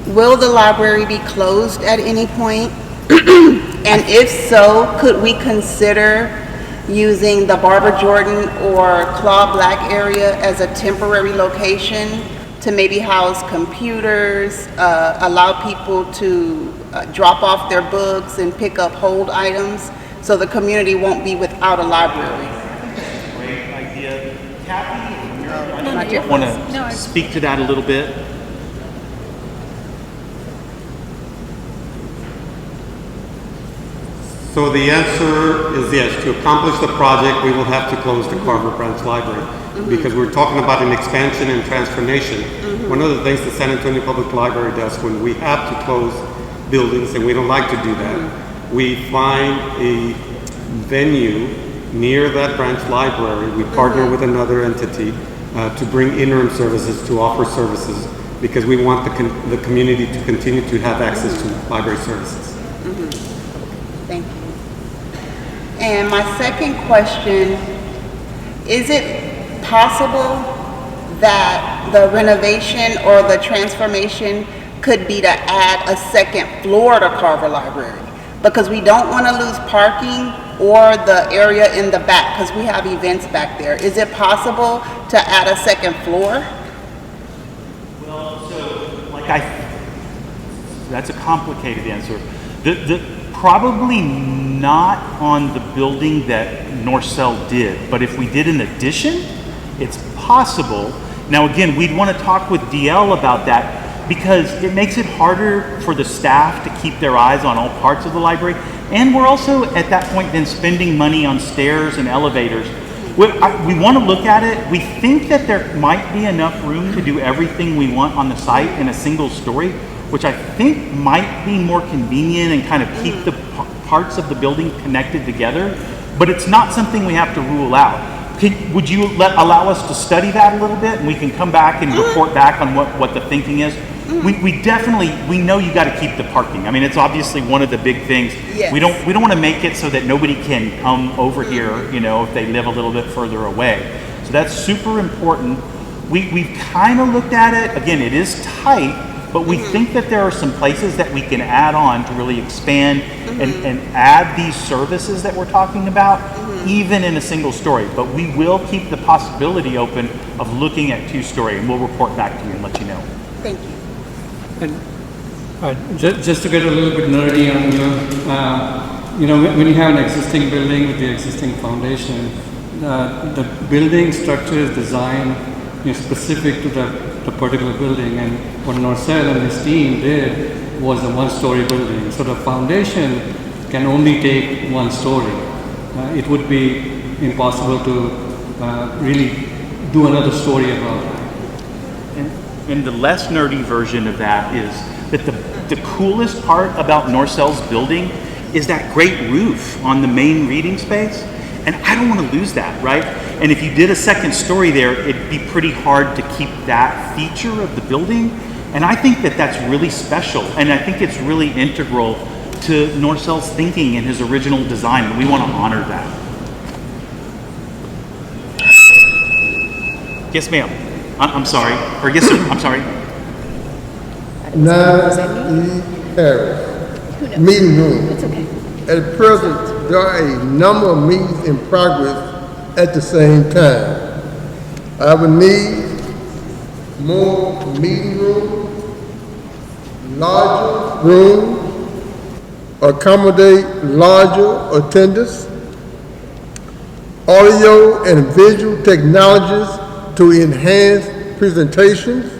Speaker 6: will the library be closed at any point? And if so, could we consider using the Barbara Jordan or Claude Black area as a temporary location to maybe house computers, allow people to drop off their books and pick up hold items, so the community won't be without a library?
Speaker 3: Great idea. Kathy, I want to speak to that a little bit.
Speaker 1: So the answer is yes. To accomplish the project, we will have to close the Carver Branch Library because we're talking about an expansion and transformation. One of the things the San Antonio Public Library does when we have to close buildings, and we don't like to do that, we find a venue near that branch library. We partner with another entity to bring interim services, to offer services, because we want the community to continue to have access to library services.
Speaker 6: Thank you. And my second question, is it possible that the renovation or the transformation could be to add a second floor to Carver Library? Because we don't want to lose parking or the area in the back, because we have events back there. Is it possible to add a second floor?
Speaker 3: Well, so that's a complicated answer. Probably not on the building that Norcell did, but if we did an addition, it's possible. Now again, we'd want to talk with DL about that because it makes it harder for the staff to keep their eyes on all parts of the library. And we're also at that point then spending money on stairs and elevators. We want to look at it. We think that there might be enough room to do everything we want on the site in a single story, which I think might be more convenient and kind of keep the parts of the building connected together, but it's not something we have to rule out. Would you allow us to study that a little bit, and we can come back and report back on what the thinking is? We definitely, we know you got to keep the parking. I mean, it's obviously one of the big things.
Speaker 6: Yes.
Speaker 3: We don't want to make it so that nobody can come over here, if they live a little bit further away. So that's super important. We've kind of looked at it. Again, it is tight, but we think that there are some places that we can add on to really expand and add these services that we're talking about, even in a single story. But we will keep the possibility open of looking at two-story, and we'll report back to you and let you know.
Speaker 6: Thank you.
Speaker 9: And just to get a little bit nerdy on when you have an existing building with the existing foundation, the building structure is designed specific to the particular building, and what Norcell and his team did was a one-story building. So the foundation can only take one story. It would be impossible to really do another story about that.
Speaker 3: And the less nerdy version of that is that the coolest part about Norcell's building is that great roof on the main reading space. And I don't want to lose that, right? And if you did a second story there, it'd be pretty hard to keep that feature of the building. And I think that that's really special, and I think it's really integral to Norcell's thinking in his original design, and we want to honor that. Yes, ma'am. I'm sorry. Or yes, sir. I'm sorry.
Speaker 10: 9E Harris, meeting room.
Speaker 4: It's okay.
Speaker 10: At present, there are a number of meetings in progress at the same time. I would need more meeting room, larger room, accommodate larger attendance, audio and visual technologies to enhance presentations,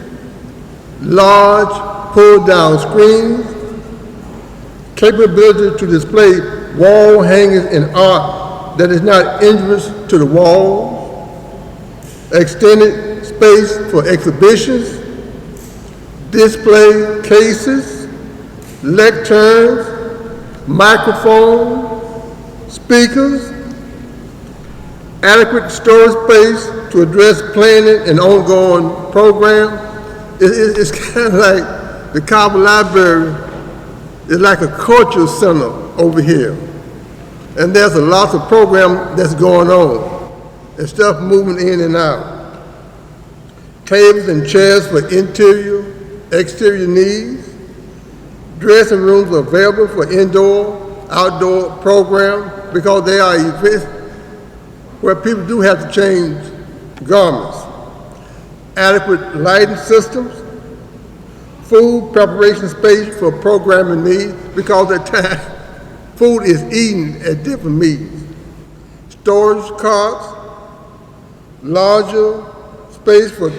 Speaker 10: large pull-down screens, capability to display wall hangings and art that is not injurious to the walls, extended space for exhibitions, display cases, lecterns, microphones, speakers, adequate storage space to address planning and ongoing programs. It's kind of like the Carver Library is like a cultural center over here. And there's a lot of program that's going on and stuff moving in and out. Tables and chairs for interior, exterior needs. Dressing rooms are available for indoor, outdoor programs because they are events where people do have to change garments. Adequate lighting systems, food preparation space for programming needs because at times food is eaten at different meetings. Storage carts, larger space for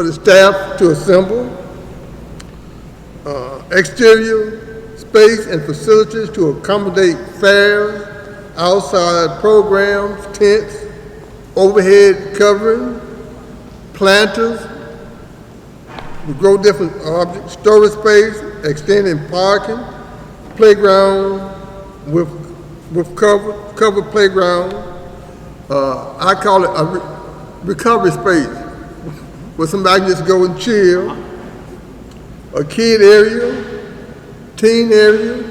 Speaker 10: the staff to assemble, exterior space and facilities to accommodate fairs, outside programs, tents, overhead covering, planters, to grow different objects, storage space, extending parking, playground with covered playground. I call it a recovery space where somebody can just go and chill. A kid area, teen area,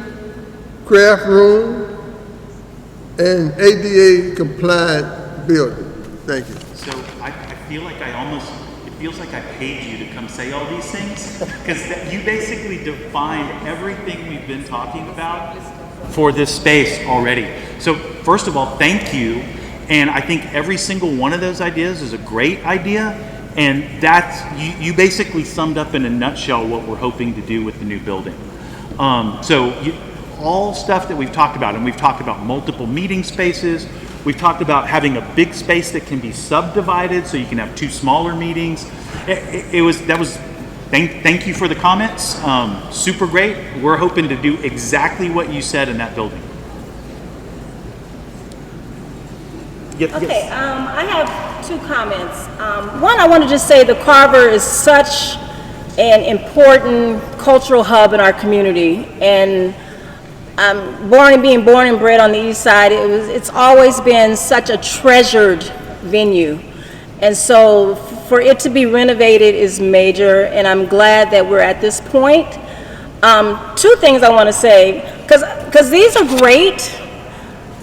Speaker 10: craft room, and ADA compliant building. Thank you.
Speaker 3: So I feel like it feels like I paid you to come say all these things, because you basically defined everything we've been talking about for this space already. So first of all, thank you. And I think every single one of those ideas is a great idea. And that's, you basically summed up in a nutshell what we're hoping to do with the new building. All stuff that we've talked about, and we've talked about multiple meeting spaces. We've talked about having a big space that can be subdivided so you can have two smaller meetings. Thank you for the comments. Super great. We're hoping to do exactly what you said in that building.
Speaker 11: Okay, I have two comments. One, I want to just say the Carver is such an important cultural hub in our community, and being born and bred on the east side, it's always been such a treasured venue. And so for it to be renovated is major, and I'm glad that we're at this point. Two things I want to say, because these are great,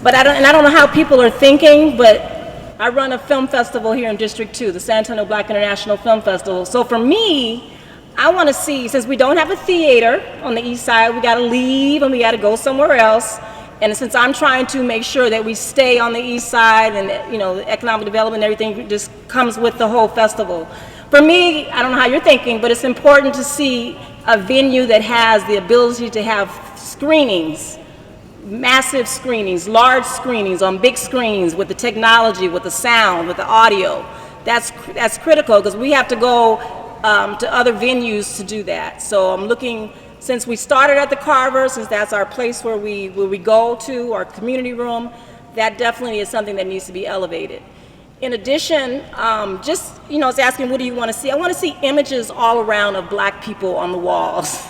Speaker 11: but I don't know how people are thinking, but I run a film festival here in District 2, the San Antonio Black International Film Festival. So for me, I want to see, since we don't have a theater on the east side, we got to leave and we got to go somewhere else. And since I'm trying to make sure that we stay on the east side and, the economic development and everything just comes with the whole festival. For me, I don't know how you're thinking, but it's important to see a venue that has the ability to have screenings, massive screenings, large screenings on big screens with the technology, with the sound, with the audio. That's critical because we have to go to other venues to do that. So I'm looking, since we started at the Carver, since that's our place where we go to, our community room, that definitely is something that needs to be elevated. In addition, it's asking, what do you want to see? I want to see images all around of black people on the walls,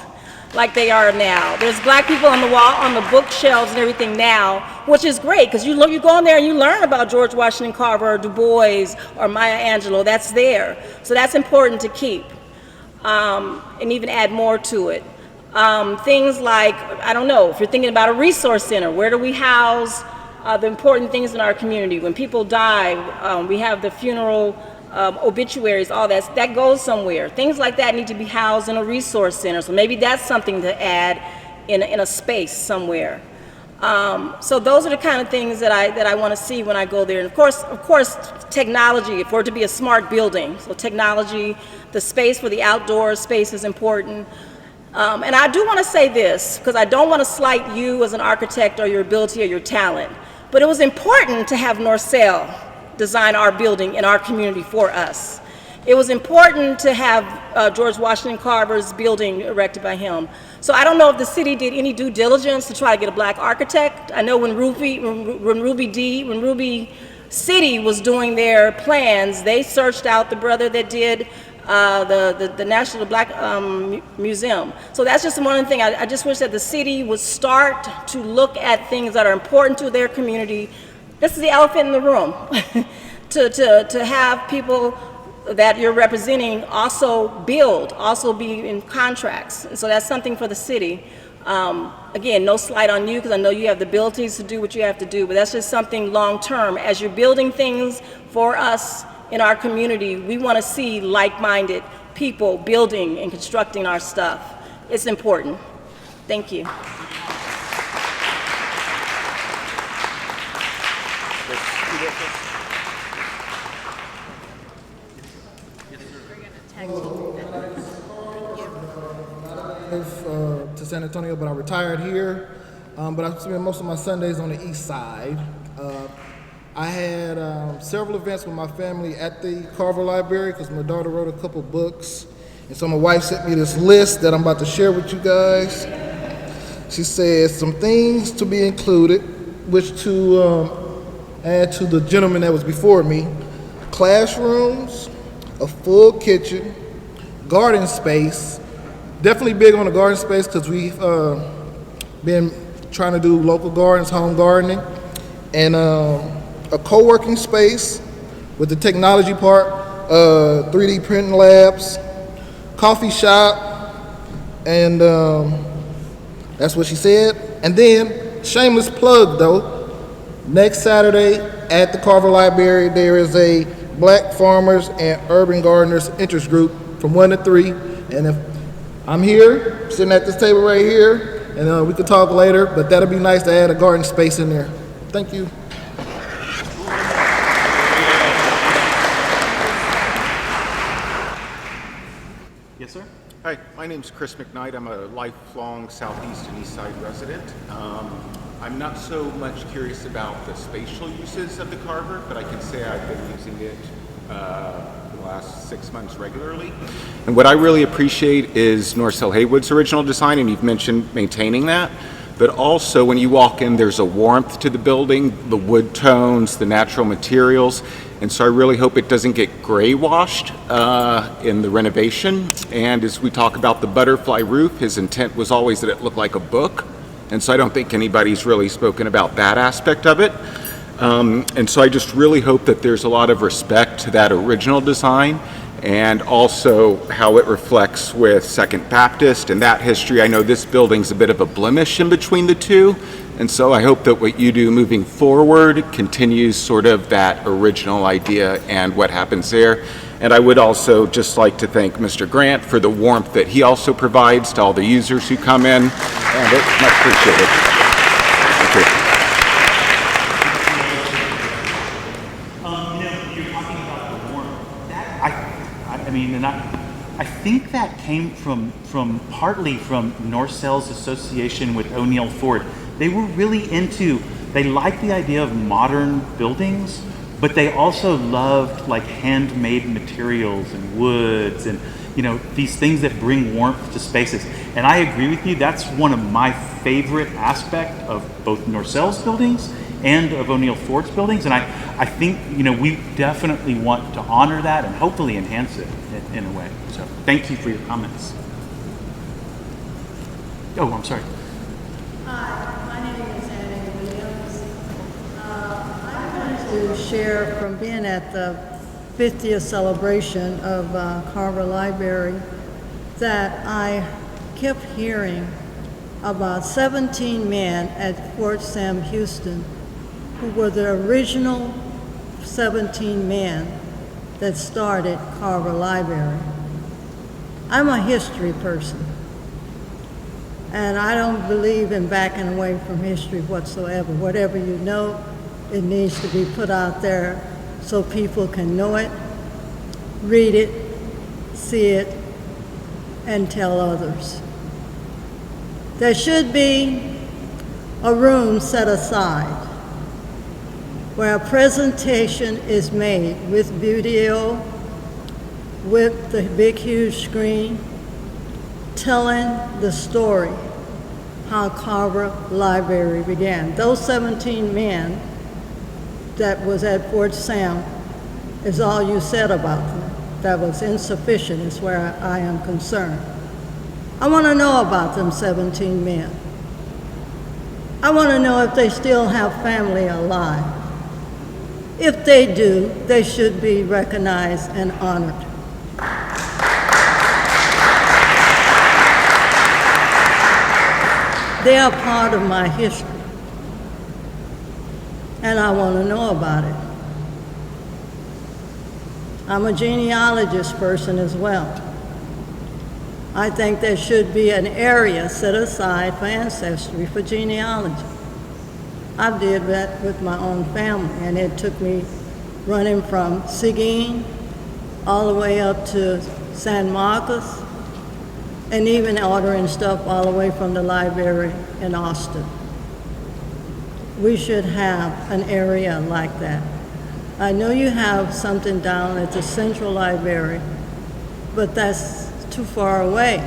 Speaker 11: like they are now. There's black people on the wall, on the bookshelves and everything now, which is great, because you go in there and you learn about George Washington Carver, or Du Bois, or Maya Angelou. That's there. So that's important to keep. and even add more to it. Things like, I don't know, if you're thinking about a resource center, where do we house the important things in our community? When people die, we have the funeral obituaries, all that goes somewhere. Things like that need to be housed in a resource center. So maybe that's something to add in a space somewhere. So those are the kind of things that I want to see when I go there. And of course, technology, if we're to be a smart building, so technology, the space for the outdoor space is important. And I do want to say this, because I don't want to slight you as an architect or your ability or your talent, but it was important to have Norcell design our building in our community for us. It was important to have George Washington Carver's building erected by him. So I don't know if the city did any due diligence to try to get a black architect. I know when Ruby City was doing their plans, they searched out the brother that did the National Black Museum. So that's just one thing. I just wish that the city would start to look at things that are important to their community. This is the elephant in the room. to have people that you're representing also be in contracts. And so that's something for the city. Again, no slight on you, because I know you have the abilities to do what you have to do, but that's just something long-term. As you're building things for us in our community, we want to see like-minded people building and constructing our stuff. It's important. Thank you.
Speaker 12: To San Antonio, but I retired here. But I spend most of my Sundays on the east side. I had several events with my family at the Carver Library because my daughter wrote a couple books. And so my wife sent me this list that I'm about to share with you guys. She says some things to be included, which to add to the gentleman that was before me: classrooms, a full kitchen, garden space. Definitely big on the garden space because we've been trying to do local gardens, home gardening, and a co-working space with the technology part, 3D printing labs, coffee shop, and that's what she said. And then, shameless plug though, next Saturday at the Carver Library there is a Black Farmers and Urban Gardeners interest group from 1 to 3, and if I'm here, sitting at this table right here, and we could talk later, but that'd be nice to add a garden space in there. Thank you.
Speaker 3: Yes, sir?
Speaker 13: Hi, my name's Chris McKnight. I'm a lifelong Southeast and East Side resident. I'm not so much curious about the spatial uses of the Carver, but I can say I've been using it the last 6 months regularly. And what I really appreciate is Norcell Haywood's original design, and you've mentioned maintaining that. But also when you walk in, there's a warmth to the building, the wood tones, the natural materials. And so I really hope it doesn't get gray washed in the renovation. And as we talk about the butterfly roof, his intent was always that it looked like a book. And so I don't think anybody's really spoken about that aspect of it. And so I just really hope that there's a lot of respect to that original design and also how it reflects with Second Baptist and that history. I know this building's a bit of a blemish in between the two. And so I hope that what you do moving forward continues sort of that original idea and what happens there. And I would also just like to thank Mr. Grant for the warmth that he also provides to all the users who come in. And it's much appreciated. Thank you.
Speaker 3: You're talking about the warmth. I think that came from partly from Norcell's association with O'Neill Ford. They were really they liked the idea of modern buildings, but they also loved like handmade materials and woods and these things that bring warmth to spaces. And I agree with you, that's one of my favorite aspects of both Norcell's buildings and of O'Neill Ford's buildings. And I think we definitely want to honor that and hopefully enhance it in a way. So thank you for your comments. Oh, I'm sorry.
Speaker 14: Hi, my name is Annie Williams. I'm going to share from being at the 50th celebration of Carver Library. that I kept hearing about 17 men at Fort Sam Houston who were the original 17 men that started Carver Library. I'm a history person, and I don't believe in backing away from history whatsoever. Whatever you know, it needs to be put out there so people can know it, read it, see it, and tell others. There should be a room set aside where a presentation is made with video, with the big huge screen, telling the story how Carver Library began. Those 17 men that was at Fort Sam is all you said about them. That was insufficient is where I am concerned. I want to know about them 17 men. I want to know if they still have family alive. If they do, they should be recognized and honored. They are part of my history, and I want to know about it. I'm a genealogist person as well. I think there should be an area set aside for ancestry, for genealogy. I did that with my own family, and it took me running from Seguin all the way up to San Marcos, and even ordering stuff all the way from the library in Austin. We should have an area like that. I know you have something down at the Central Library, but that's too far away.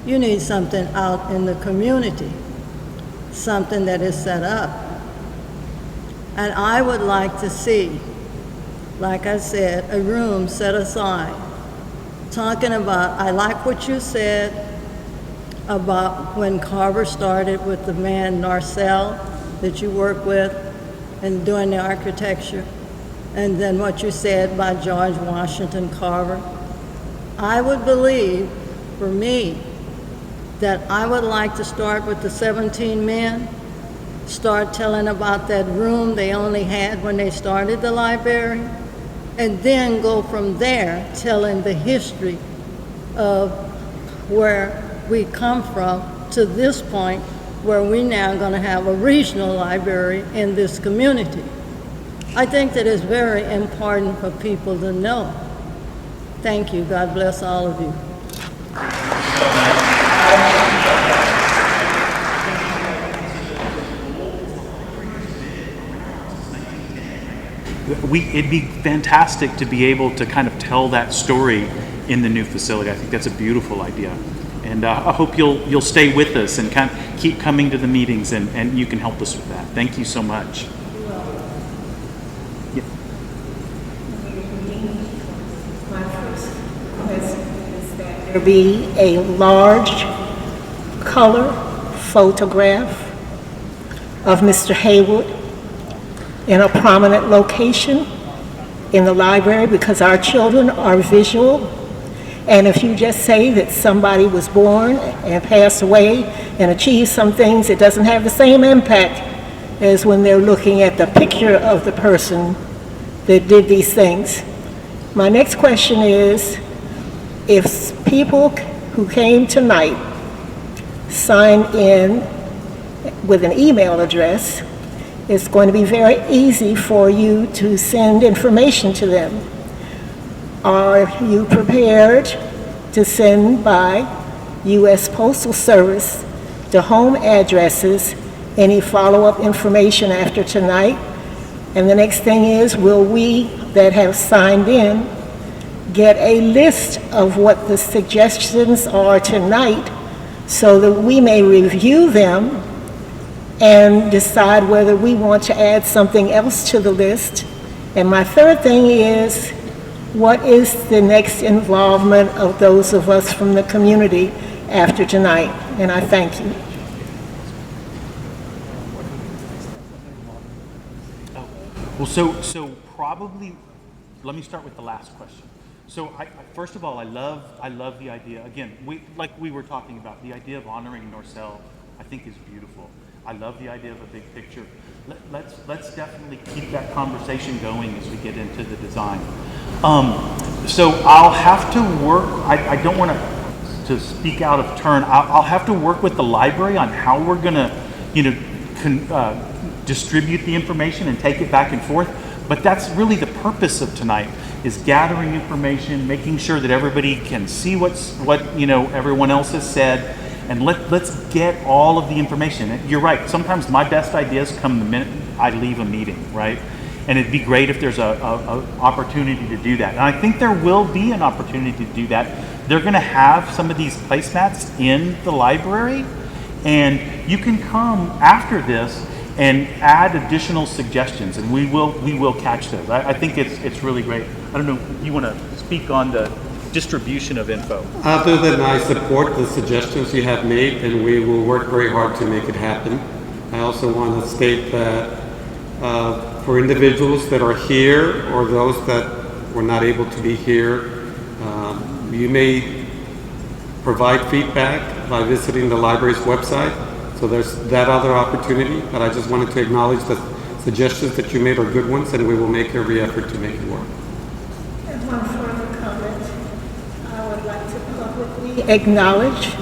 Speaker 14: You need something out in the community, something that is set up. And I would like to see, like I said, a room set aside, talking about, I like what you said about when Carver started with the man Narcell that you work with and doing the architecture, and then what you said about George Washington Carver. I would believe, for me, that I would like to start with the 17 men, start telling about that room they only had when they started the library, and then go from there telling the history of where we come from to this point where we now going to have a regional library in this community. I think that is very important for people to know. Thank you. God bless all of you.
Speaker 3: It'd be fantastic to be able to kind of tell that story in the new facility. I think that's a beautiful idea. And I hope you'll stay with us and kind of keep coming to the meetings, and you can help us with that. Thank you so much. Yeah.
Speaker 11: My first question is that there be a large color photograph of Mr. Haywood in a prominent location in the library, because our children are visual. And if you just say that somebody was born and passed away and achieved some things, it doesn't have the same impact as when they're looking at the picture of the person that did these things. My next question is, if people who came tonight signed in with an email address, it's going to be very easy for you to send information to them. Are you prepared to send by U.S. Postal Service to home addresses any follow-up information after tonight? And the next thing is, will we that have signed in get a list of what the suggestions are tonight so that we may review them and decide whether we want to add something else to the list? And my third thing is, what is the next involvement of those of us from the community after tonight? And I thank you.
Speaker 3: Well, so probably, let me start with the last question. So first of all, I love the idea. Again, like we were talking about, the idea of honoring Norcell, I think is beautiful. I love the idea of a big picture. Let's definitely keep that conversation going as we get into the design. So I'll have to work. I don't want to speak out of turn. I'll have to work with the library on how we're going to, distribute the information and take it back and forth. But that's really the purpose of tonight, is gathering information, making sure that everybody can see what everyone else has said, and let's get all of the information. And you're right, sometimes my best ideas come the minute I leave a meeting, right? And it'd be great if there's a opportunity to do that. And I think there will be an opportunity to do that. They're gonna have some of these placemats in the library, and you can come after this and add additional suggestions, and we will catch those. I think it's really great. I don't know, you want to speak on the distribution of info?
Speaker 1: Other than I support the suggestions you have made, and we will work very hard to make it happen. I also want to state that for individuals that are here or those that were not able to be here, you may provide feedback by visiting the library's website. So there's that other opportunity, but I just wanted to acknowledge that suggestions that you made are good ones, and we will make every effort to make it work.
Speaker 15: And one further comment, I would like to publicly acknowledge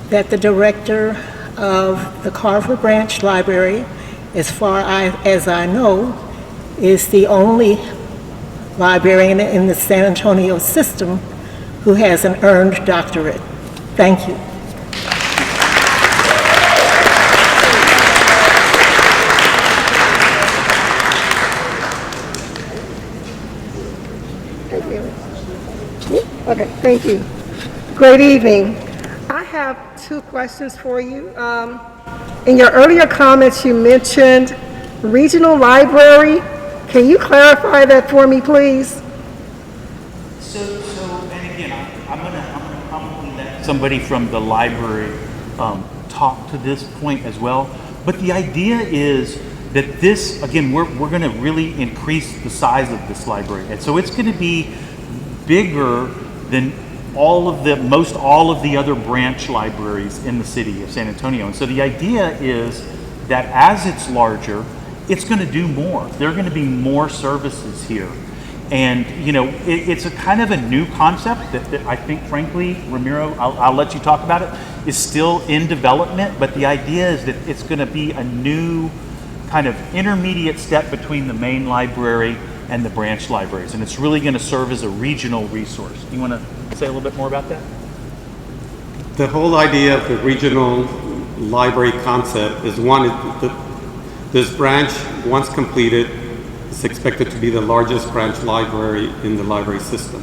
Speaker 15: that the director of the Carver Branch Library, as far as I know, is the only librarian in the San Antonio system who has an earned doctorate. Thank you.
Speaker 16: Okay, thank you. Great evening. I have two questions for you. In your earlier comments, you mentioned regional library. Can you clarify that for me, please?
Speaker 3: So and again, I'm gonna probably let somebody from the library talk to this point as well. But the idea is that this, again, we're going to really increase the size of this library, and so it's going to be bigger than most all of the other branch libraries in the city of San Antonio. And so the idea is that as it's larger, it's going to do more. There are going to be more services here. And it's a kind of a new concept that I think, frankly, Ramiro, I'll let you talk about it, is still in development. But the idea is that it's going to be a new kind of intermediate step between the main library and the branch libraries, and it's really going to serve as a regional resource. Do you want to say a little bit more about that?
Speaker 1: The whole idea of the regional library concept is this branch, once completed, is expected to be the largest branch library in the library system.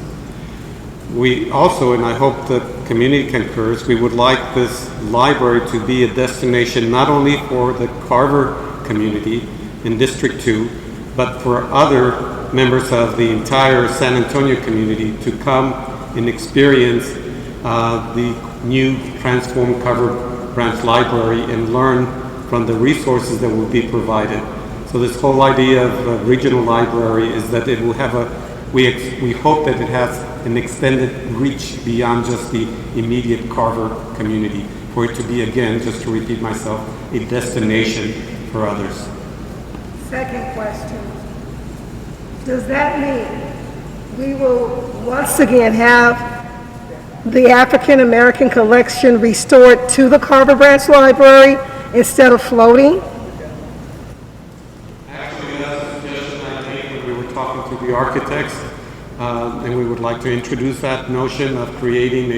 Speaker 1: We also, and I hope the community concurs, we would like this library to be a destination not only for the Carver community in District 2, but for other members of the entire San Antonio community to come and experience the new transformed Carver Branch Library and learn from the resources that will be provided. So this whole idea of a regional library is that it will have we hope that it has an extended reach beyond just the immediate Carver community, for it to be, again, just to repeat myself, a destination for others.
Speaker 16: Second question. Does that mean we will once again have the African American collection restored to the Carver Branch Library instead of floating?
Speaker 1: Actually, that's a suggestion I made when we were talking to the architects, and we would like to introduce that notion of creating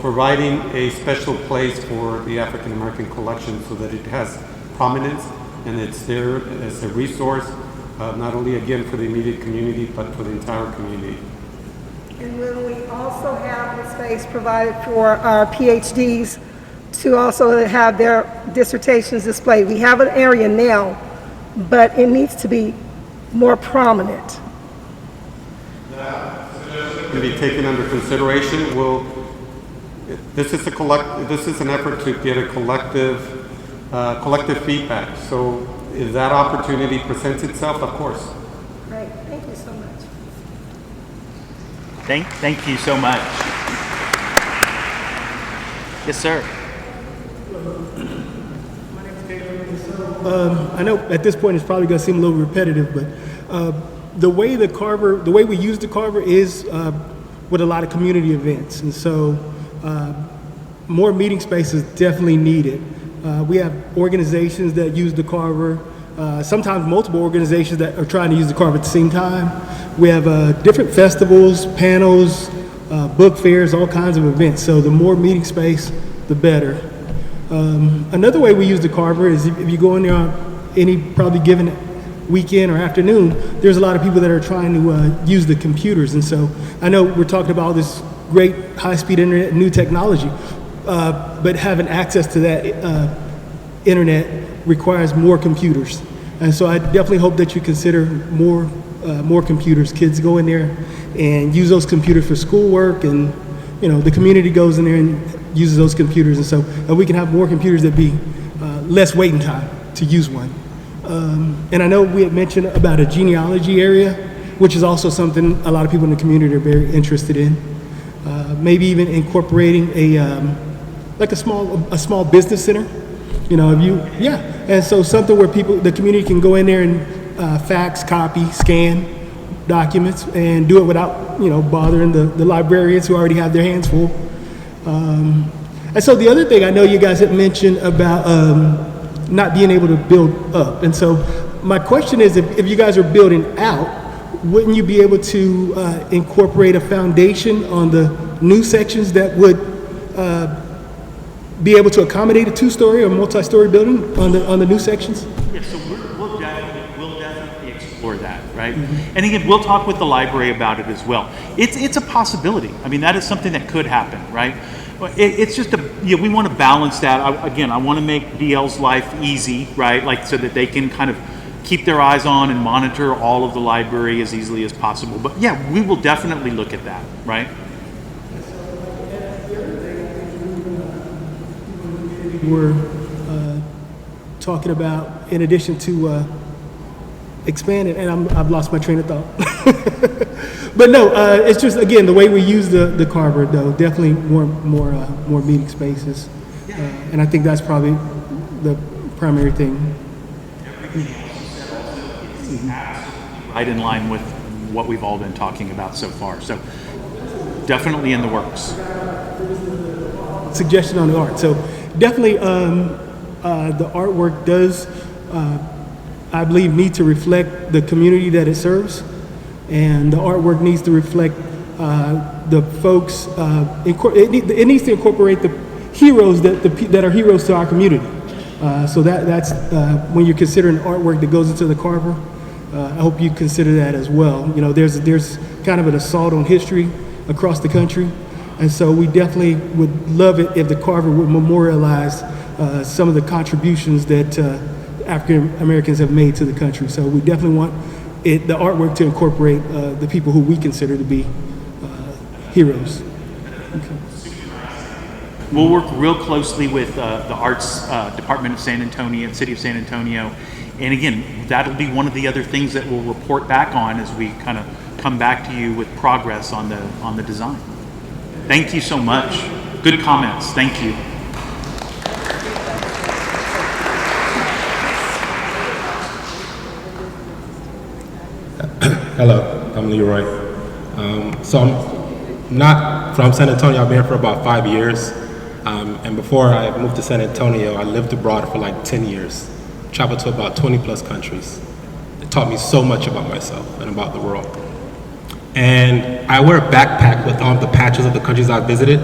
Speaker 1: providing a special place for the African American collection so that it has prominence and it's there as a resource, not only again for the immediate community, but for the entire community.
Speaker 16: And will we also have the space provided for our PhDs to also have their dissertations displayed? We have an area now, but it needs to be more prominent.
Speaker 1: That suggestion can be taken under consideration. This is an effort to get a collective feedback. So if that opportunity presents itself, of course.
Speaker 16: Great, thank you so much.
Speaker 3: Thank you so much. Yes, sir.
Speaker 17: I know at this point it's probably going to seem a little repetitive, but the way we use the Carver is with a lot of community events, and so more meeting space is definitely needed. We have organizations that use the Carver, sometimes multiple organizations that are trying to use the Carver at the same time. We have different festivals, panels, book fairs, all kinds of events. So the more meeting space, the better. Another way we use the Carver is if you go in there on any probably given weekend or afternoon, there's a lot of people that are trying to use the computers. And so I know we're talking about this great high-speed internet and new technology, but having access to that internet requires more computers. And so I definitely hope that you consider more computers. Kids go in there and use those computers for schoolwork, and the community goes in there and uses those computers, and so we can have more computers that be less waiting time to use one. And I know we had mentioned about a genealogy area, which is also something a lot of people in the community are very interested in. Maybe even incorporating a small business center. And so something where the community can go in there and fax, copy, scan documents and do it without bothering the librarians who already have their hands full. And so the other thing I know you guys had mentioned about not being able to build up. And so my question is, if you guys are building out, wouldn't you be able to incorporate a foundation on the new sections that would be able to accommodate a two-story or multi-story building on the new sections?
Speaker 3: Yeah, so we'll definitely explore that, right? Mm-hmm. And again, we'll talk with the library about it as well. It's a possibility. I mean, that is something that could happen, right? It's just we want to balance that. I want to make DL's life easy, right? Like so that they can kind of keep their eyes on and monitor all of the library as easily as possible. But yeah, we will definitely look at that, right?
Speaker 17: We're talking about, in addition to expanding, and I've lost my train of thought. But no, it's just, again, the way we use the Carver, though, definitely more meeting spaces. And I think that's probably the primary thing.
Speaker 3: Right in line with what we've all been talking about so far. So definitely in the works.
Speaker 17: Suggestion on the art. So definitely the artwork does, I believe, need to reflect the community that it serves. And the artwork needs to reflect the folks, it needs to incorporate the heroes that are heroes to our community. So that's when you're considering artwork that goes into the Carver, I hope you consider that as well. There's kind of an assault on history across the country, and so we definitely would love it if the Carver would memorialize some of the contributions that African Americans have made to the country. So we definitely want the artwork to incorporate the people who we consider to be heroes. Okay.
Speaker 3: We'll work real closely with the Arts Department of San Antonio, City of San Antonio. And again, that'll be one of the other things that we'll report back on as we kind of come back to you with progress on the design. Thank you so much. Good comments. Thank you.
Speaker 18: Hello, I'm Leroy. So I'm not from San Antonio. I've been here for about 5 years. And before I moved to San Antonio, I lived abroad for like 10 years. Traveled to about 20 plus countries. It taught me so much about myself and about the world. And I wear a backpack with all the patches of the countries I visited.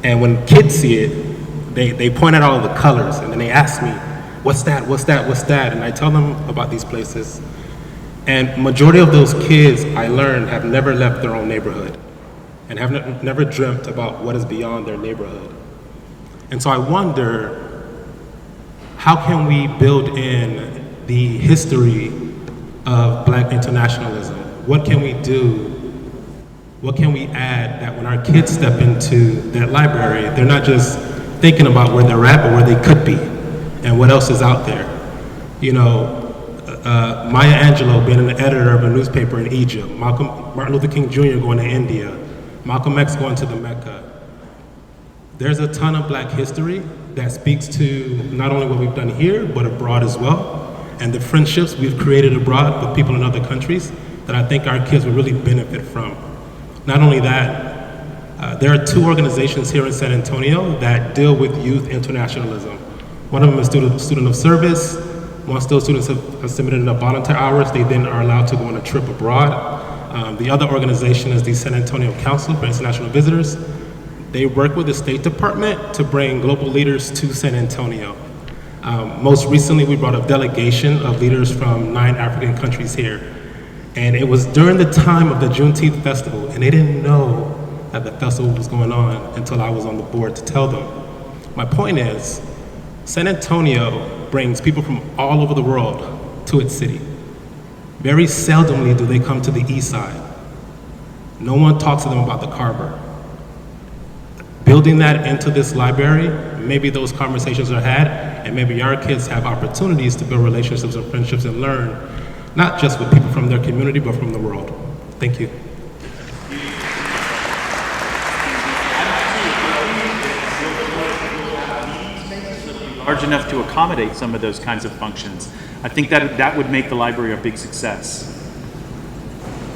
Speaker 18: And when kids see it, they point out all of the colors and then they ask me, what's that, what's that, what's that? And I tell them about these places. And majority of those kids, I learned, have never left their own neighborhood and have never dreamt about what is beyond their neighborhood. And so I wonder, how can we build in the history of Black internationalism? What can we do? What can we add that when our kids step into that library, they're not just thinking about where they're at, but where they could be and what else is out there? Maya Angelou being an editor of a newspaper in Egypt, Martin Luther King Jr. going to India, Malcolm X going to the Mecca. There's a ton of Black history that speaks to not only what we've done here, but abroad as well, and the friendships we've created abroad with people in other countries that I think our kids will really benefit from. Not only that, there are 2 organizations here in San Antonio that deal with youth internationalism. One of them is student of service. Once those students have submitted enough volunteer hours, they then are allowed to go on a trip abroad. The other organization is the San Antonio Council for International Visitors. They work with the State Department to bring global leaders to San Antonio. Most recently, we brought a delegation of leaders from 9 African countries here. And it was during the time of the Juneteenth festival, and they didn't know that the festival was going on until I was on the board to tell them. My point is, San Antonio brings people from all over the world to its city. Very seldomly do they come to the east side. No one talks to them about the Carver. Building that into this library, maybe those conversations are had, and maybe our kids have opportunities to build relationships and friendships and learn, not just with people from their community, but from the world. Thank you.
Speaker 3: Large enough to accommodate some of those kinds of functions. I think that would make the library a big success.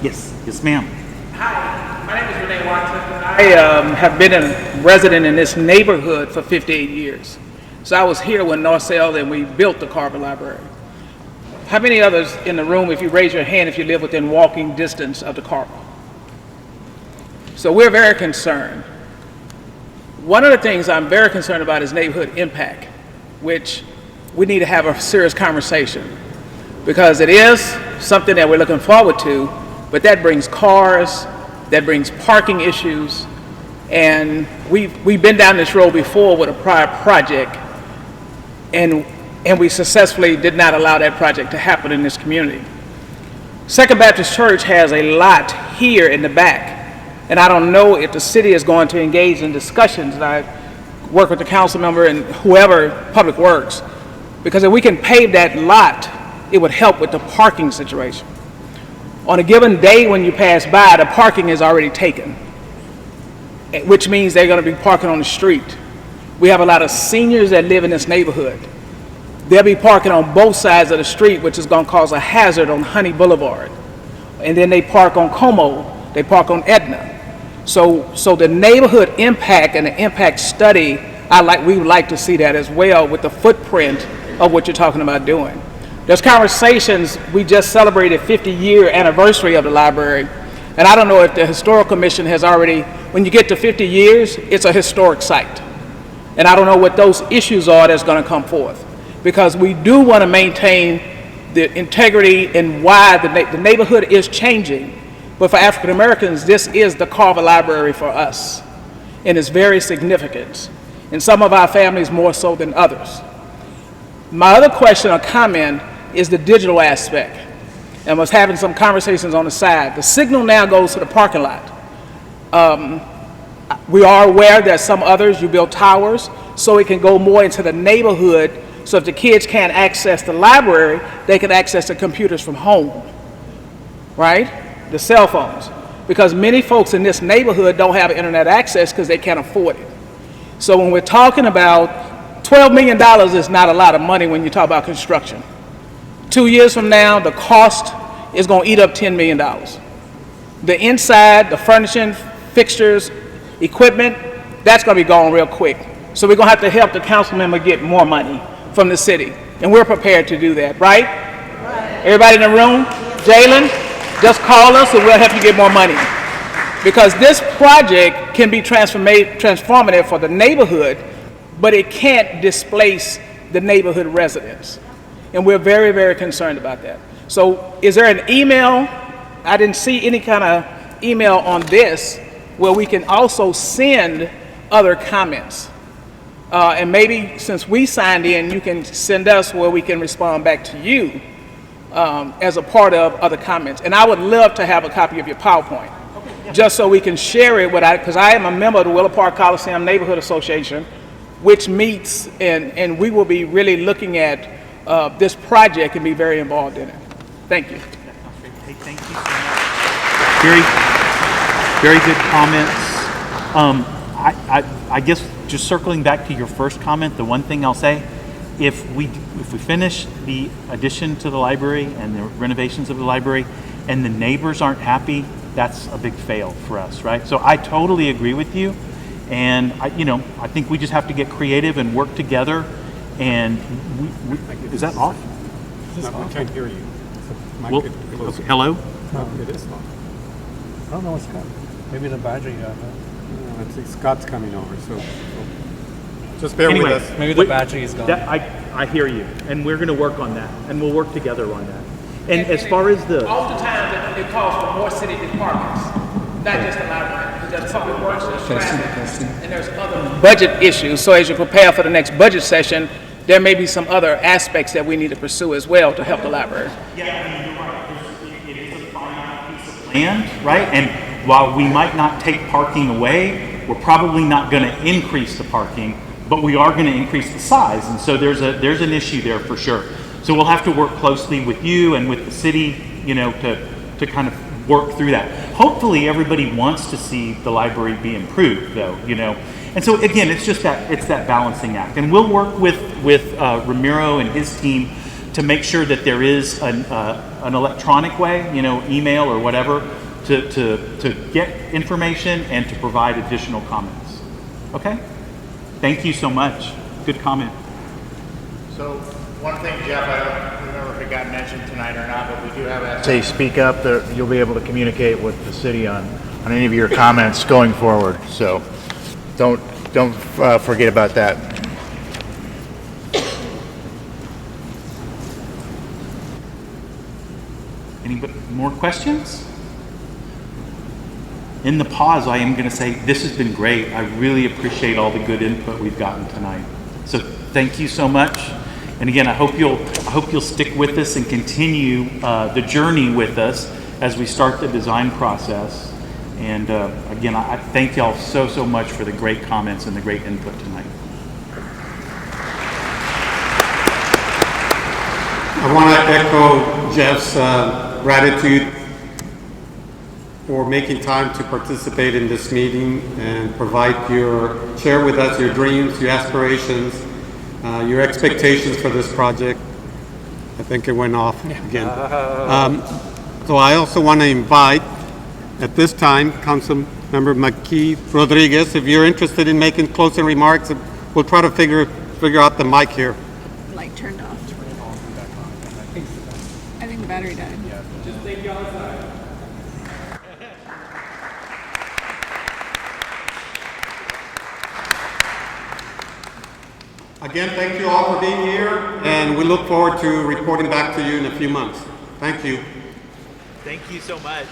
Speaker 3: Yes, ma'am.
Speaker 19: Hi, my name is Renee Watson. I have been a resident in this neighborhood for 58 years. So I was here when Norcell and we built the Carver Library. How many others in the room, if you raise your hand, if you live within walking distance of the Carver? So we're very concerned. One of the things I'm very concerned about is neighborhood impact, which we need to have a serious conversation, because it is something that we're looking forward to, but that brings cars, that brings parking issues, and we've been down this road before with a prior project, and we successfully did not allow that project to happen in this community. Second Baptist Church has a lot here in the back, and I don't know if the city is going to engage in discussions, and I work with the council member and whoever, Public Works, because if we can pave that lot, it would help with the parking situation. On a given day when you pass by, the parking is already taken, which means they're going to be parking on the street. We have a lot of seniors that live in this neighborhood. They'll be parking on both sides of the street, which is going to cause a hazard on Honey Boulevard. And then they park on Como, they park on Edna. So the neighborhood impact and the impact study, we would like to see that as well with the footprint of what you're talking about doing. There's conversations, we just celebrated 50-year anniversary of the library, and I don't know if the Historical Commission has already, when you get to 50 years, it's a historic site. And I don't know what those issues are that's going to come forth, because we do want to maintain the integrity and why the neighborhood is changing. But for African Americans, this is the Carver Library for us, and it's very significant. And some of our families more so than others. My other question or comment is the digital aspect. And I was having some conversations on the side. The signal now goes to the parking lot. We are aware that some others, you build towers, so it can go more into the neighborhood, so if the kids can't access the library, they can access the computers from home, right? The cell phones, because many folks in this neighborhood don't have internet access because they can't afford it. So when we're talking about $12 million is not a lot of money when you talk about construction. 2 years from now, the cost is going to eat up $10 million. The inside, the furnishing, fixtures, equipment, that's going to be gone real quick. So we're going to have to help the council member get more money from the city, and we're prepared to do that, right? Everybody in the room? Jalen? Just call us and we'll help you get more money. Because this project can be transformative for the neighborhood, but it can't displace the neighborhood residents. And we're very, very concerned about that. So is there an email? I didn't see any kind of email on this where we can also send other comments. And maybe since we signed in, you can send us where we can respond back to you. As a part of other comments. And I would love to have a copy of your PowerPoint, just so we can share it with, because I am a member of the Willow Park Coliseum Neighborhood Association, which meets, and we will be really looking at this project and be very involved in it. Thank you.
Speaker 3: Hey, thank you so much. Gary? Very good comments. I guess just circling back to your first comment, the one thing I'll say, if we finish the addition to the library and the renovations of the library and the neighbors aren't happy, that's a big fail for us, right? So I totally agree with you. And I think we just have to get creative and work together. And is that off?
Speaker 20: No, I can't hear you.
Speaker 3: Well, okay, hello?
Speaker 20: No, it is off.
Speaker 9: I don't know what's coming. Maybe the battery.
Speaker 20: I think Scott's coming over, so
Speaker 1: just bear
Speaker 3: Anyway,
Speaker 1: with us.
Speaker 9: Maybe the battery is gone.
Speaker 3: I hear you, and we're going to work on that, and we'll work together on that. And as far as the
Speaker 19: Oftentimes, it calls for more city departments, not just the library. There's public works, there's traffic, and there's other budget issues. So as you prepare for the next budget session, there may be some other aspects that we need to pursue as well to help the library.
Speaker 3: Yeah, I mean, you're right. It is a finite piece of land, right? And while we might not take parking away, we're probably not going to increase the parking, but we are going to increase the size. And so there's an issue there for sure. So we'll have to work closely with you and with the city, to kind of work through that. Hopefully everybody wants to see the library be improved though, And so again, it's that balancing act. And we'll work with Ramiro and his team to make sure that there is an electronic way, email or whatever, to get information and to provide additional comments. Okay? Thank you so much. Good comment.
Speaker 2: So one thing, Jeff, I don't remember if it got mentioned tonight or not, but we do have a say speak up that you'll be able to communicate with the city on any of your comments going forward. So don't forget about that.
Speaker 3: Any more questions? In the pause, I am going to say this has been great. I really appreciate all the good input we've gotten tonight. So thank you so much. And again, I hope you'll stick with us and continue the journey with us as we start the design process. And again, I thank y'all so much for the great comments and the great input tonight.
Speaker 1: I want to echo Jeff's gratitude for making time to participate in this meeting and share with us your dreams, your aspirations, your expectations for this project. I think it went off again. So I also want to invite, at this time, Councilmember McKee Rodriguez, if you're interested in making closing remarks, we'll try to figure out the mic here.
Speaker 4: Light turned off. I think the battery died.
Speaker 19: Just take y'all aside.
Speaker 1: Again, thank you all for being here, and we look forward to reporting back to you in a few months. Thank you.
Speaker 2: Thank you so much.